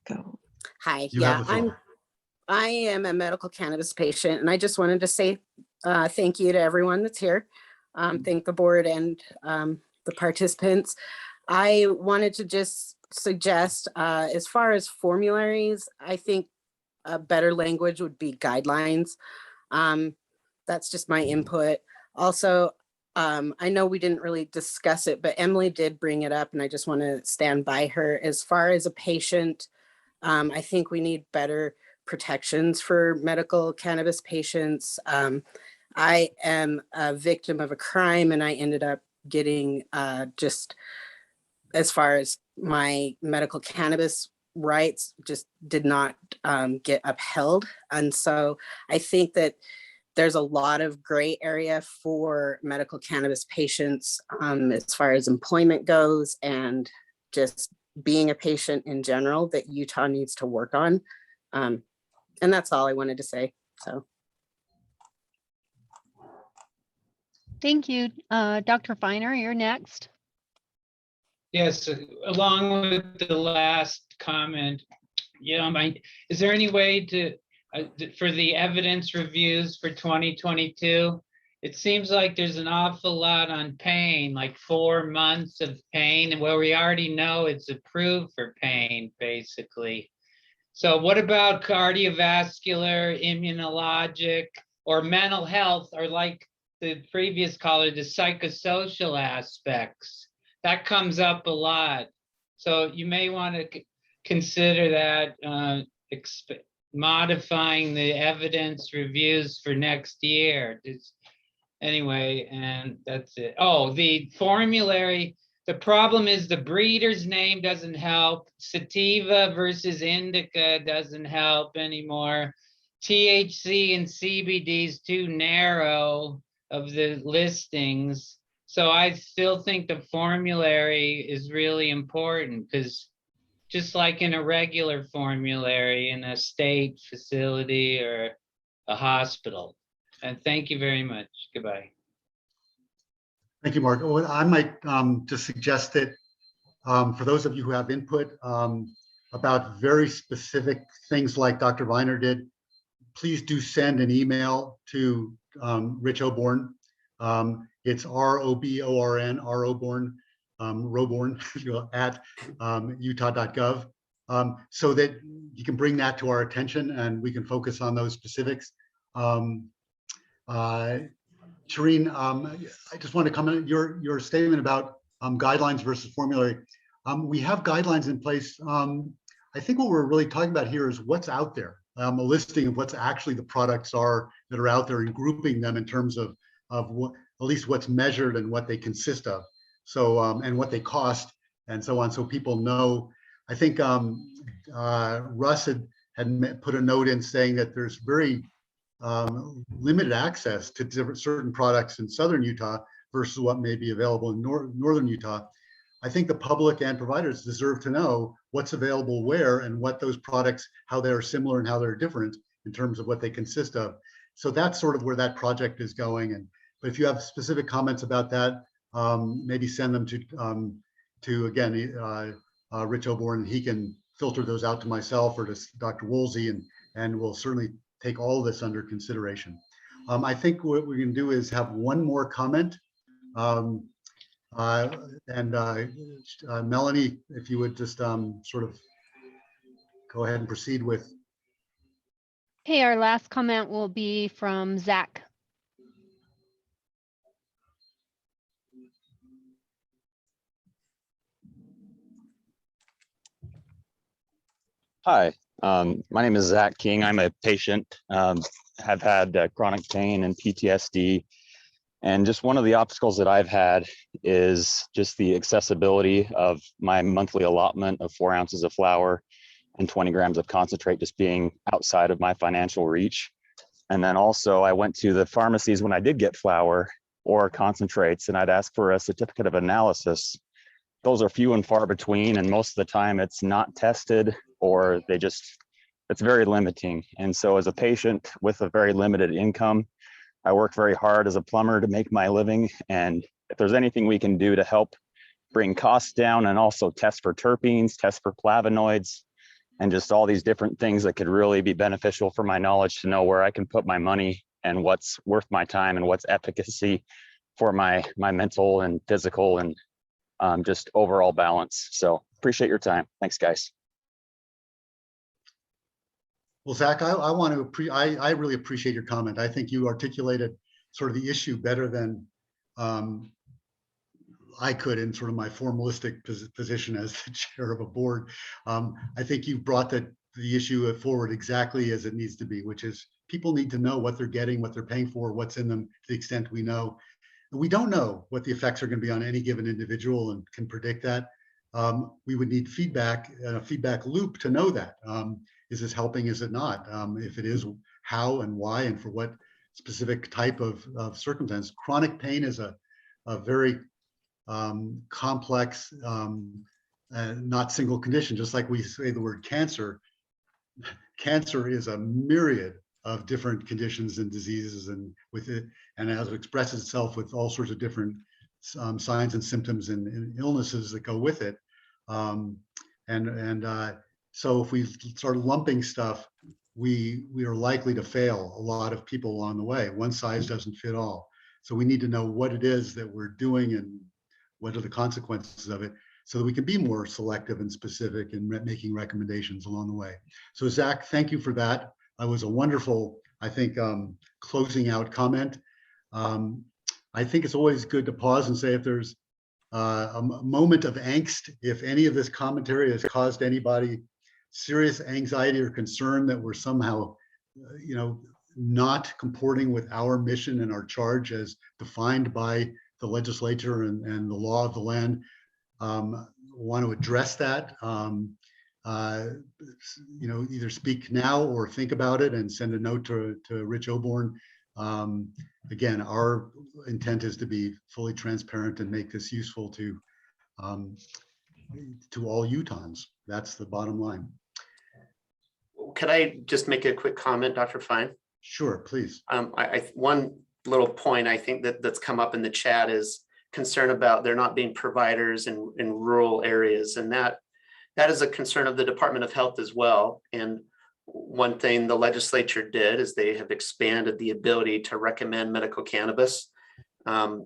Go. Hi. You have the floor. I am a medical cannabis patient, and I just wanted to say thank you to everyone that's here. Thank the board and the participants. I wanted to just suggest, as far as formularies, I think a better language would be guidelines. That's just my input. Also, I know we didn't really discuss it, but Emily did bring it up, and I just want to stand by her. As far as a patient, I think we need better protections for medical cannabis patients. I am a victim of a crime, and I ended up getting just as far as my medical cannabis rights just did not get upheld. And so I think that there's a lot of gray area for medical cannabis patients as far as employment goes and just being a patient in general that Utah needs to work on. And that's all I wanted to say. So. Thank you. Dr. Finer, you're next. Yes, along with the last comment, is there any way to, for the evidence reviews for 2022? It seems like there's an awful lot on pain, like 4 months of pain, and where we already know it's approved for pain, basically. So what about cardiovascular, immunologic, or mental health, or like the previous caller, the psychosocial aspects? That comes up a lot. So you may want to consider that, modifying the evidence reviews for next year. Anyway, and that's it. Oh, the formulary, the problem is the breeder's name doesn't help. Sativa versus indica doesn't help anymore. THC and CBD is too narrow of the listings. So I still think the formulary is really important, because just like in a regular formulary in a state facility or a hospital. And thank you very much. Goodbye. Thank you, Mark. Well, I might just suggest that for those of you who have input about very specific things like Dr. Viner did, please do send an email to Rich Oborn. It's R-O-B-O-R-N, R-Oborn, Roborn at utah.gov, so that you can bring that to our attention and we can focus on those specifics. Shireen, I just want to comment your statement about guidelines versus formulary. We have guidelines in place. I think what we're really talking about here is what's out there, a listing of what's actually the products are that are out there and grouping them in terms of what, at least what's measured and what they consist of. So, and what they cost and so on. So people know. I think Russ had put a note in saying that there's very limited access to certain products in southern Utah versus what may be available in northern Utah. I think the public and providers deserve to know what's available where and what those products, how they are similar and how they're different in terms of what they consist of. So that's sort of where that project is going. But if you have specific comments about that, maybe send them to again, Rich Oborn, and he can filter those out to myself or to Dr. Woolsey, and we'll certainly take all of this under consideration. I think what we're going to do is have one more comment. Melanie, if you would just sort of go ahead and proceed with. Okay, our last comment will be from Zach. Hi, my name is Zach King. I'm a patient, have had chronic pain and PTSD. And just one of the obstacles that I've had is just the accessibility of my monthly allotment of 4 ounces of flour and 20 grams of concentrate just being outside of my financial reach. And then also I went to the pharmacies when I did get flour or concentrates, and I'd ask for a certificate of analysis. Those are few and far between, and most of the time it's not tested, or it's very limiting. And so as a patient with a very limited income, I work very hard as a plumber to make my living. And if there's anything we can do to help bring costs down and also test for terpenes, test for flavonoids, and just all these different things that could really be beneficial for my knowledge to know where I can put my money and what's worth my time and what's efficacy for my mental and physical and just overall balance. So appreciate your time. Thanks, guys. Well, Zach, I really appreciate your comment. I think you articulated sort of the issue better than I could in sort of my formalistic position as the chair of a board. I think you brought the issue forward exactly as it needs to be, which is people need to know what they're getting, what they're paying for, what's in them to the extent we know. We don't know what the effects are going to be on any given individual and can predict that. We would need feedback and a feedback loop to know that. Is this helping? Is it not? If it is, how and why and for what specific type of circumstance? Chronic pain is a very complex, not single condition. Just like we say the word cancer, cancer is a myriad of different conditions and diseases, and with it, and as it expresses itself with all sorts of different signs and symptoms and illnesses that go with it. So if we start lumping stuff, we are likely to fail a lot of people along the way. One size doesn't fit all. So we need to know what it is that we're doing and what are the consequences of it, so that we can be more selective and specific in making recommendations along the way. So Zach, thank you for that. That was a wonderful, I think, closing out comment. I think it's always good to pause and say if there's a moment of angst, if any of this commentary has caused anybody serious anxiety or concern that we're somehow, not comporting with our mission and our charge as defined by the legislature and the law of the land, want to address that, either speak now or think about it and send a note to Rich Oborn. Again, our intent is to be fully transparent and make this useful to all Utahns. That's the bottom line. Could I just make a quick comment, Dr. Fine? Sure, please. One little point I think that's come up in the chat is concern about there not being providers in rural areas, and that is a concern of the Department of Health as well. And one thing the legislature did is they have expanded the ability to recommend medical cannabis. They've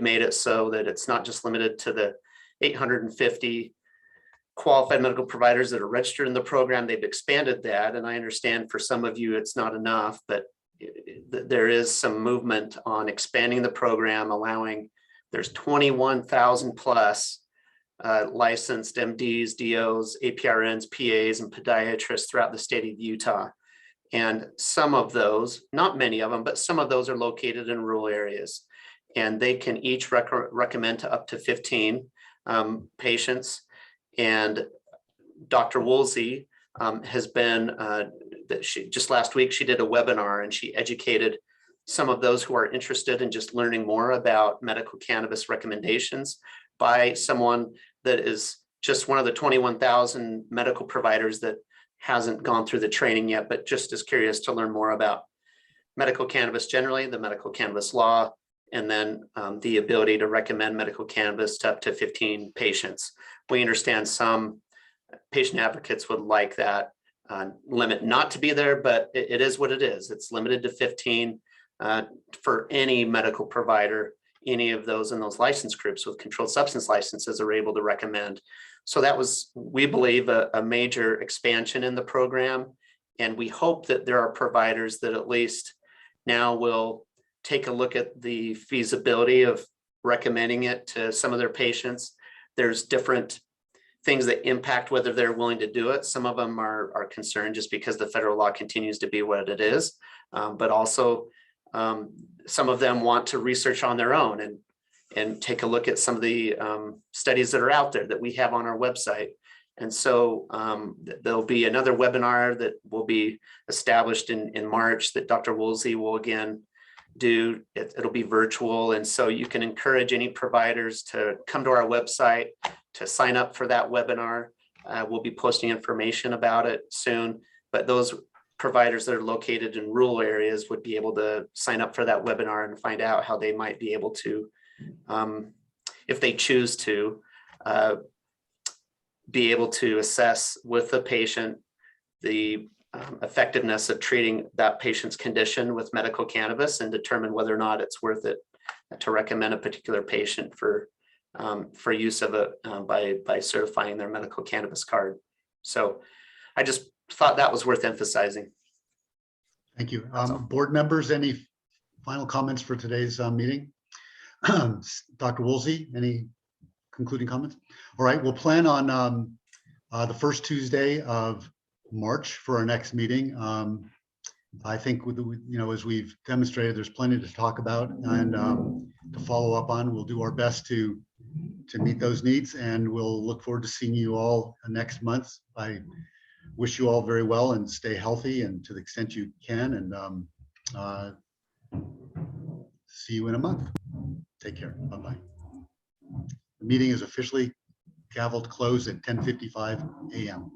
made it so that it's not just limited to the 850 qualified medical providers that are registered in the program. They've expanded that, and I understand for some of you it's not enough, but there is some movement on expanding the program, allowing, there's 21,000 plus licensed MDs, DOs, APRNs, PAs, and podiatrists throughout the state of Utah. And some of those, not many of them, but some of those are located in rural areas. And they can each recommend to up to 15 patients. And Dr. Woolsey has been, just last week, she did a webinar and she educated some of those who are interested in just learning more about medical cannabis recommendations by someone that is just one of the 21,000 medical providers that hasn't gone through the training yet, but just is curious to learn more about medical cannabis generally, the medical cannabis law, and then the ability to recommend medical cannabis to up to 15 patients. We understand some patient advocates would like that limit not to be there, but it is what it is. It's limited to 15 for any medical provider. Any of those in those license groups with controlled substance licenses are able to recommend. So that was, we believe, a major expansion in the program. And we hope that there are providers that at least now will take a look at the feasibility of recommending it to some of their patients. There's different things that impact whether they're willing to do it. Some of them are concerned just because the federal law continues to be what it is, but also some of them want to research on their own and take a look at some of the studies that are out there that we have on our website. And so there'll be another webinar that will be established in March that Dr. Woolsey will again do. It'll be virtual. And so you can encourage any providers to come to our website to sign up for that webinar. We'll be posting information about it soon, but those providers that are located in rural areas would be able to sign up for that webinar and find out how they might be able to, if they choose to, be able to assess with the patient the effectiveness of treating that patient's condition with medical cannabis and determine whether or not it's worth it to recommend a particular patient for use of it by certifying their medical cannabis card. So I just thought that was worth emphasizing. Thank you. Board members, any final comments for today's meeting? Dr. Woolsey, any concluding comments? All right, we'll plan on the first Tuesday of March for our next meeting. I think with as we've demonstrated, there's plenty to talk about and to follow up on. We'll do our best to meet those needs, and we'll look forward to seeing you all next month. I wish you all very well and stay healthy, and to the extent you can, and see you in a month. Take care. Bye-bye. The meeting is officially gavelled closed at 10:55 a.m.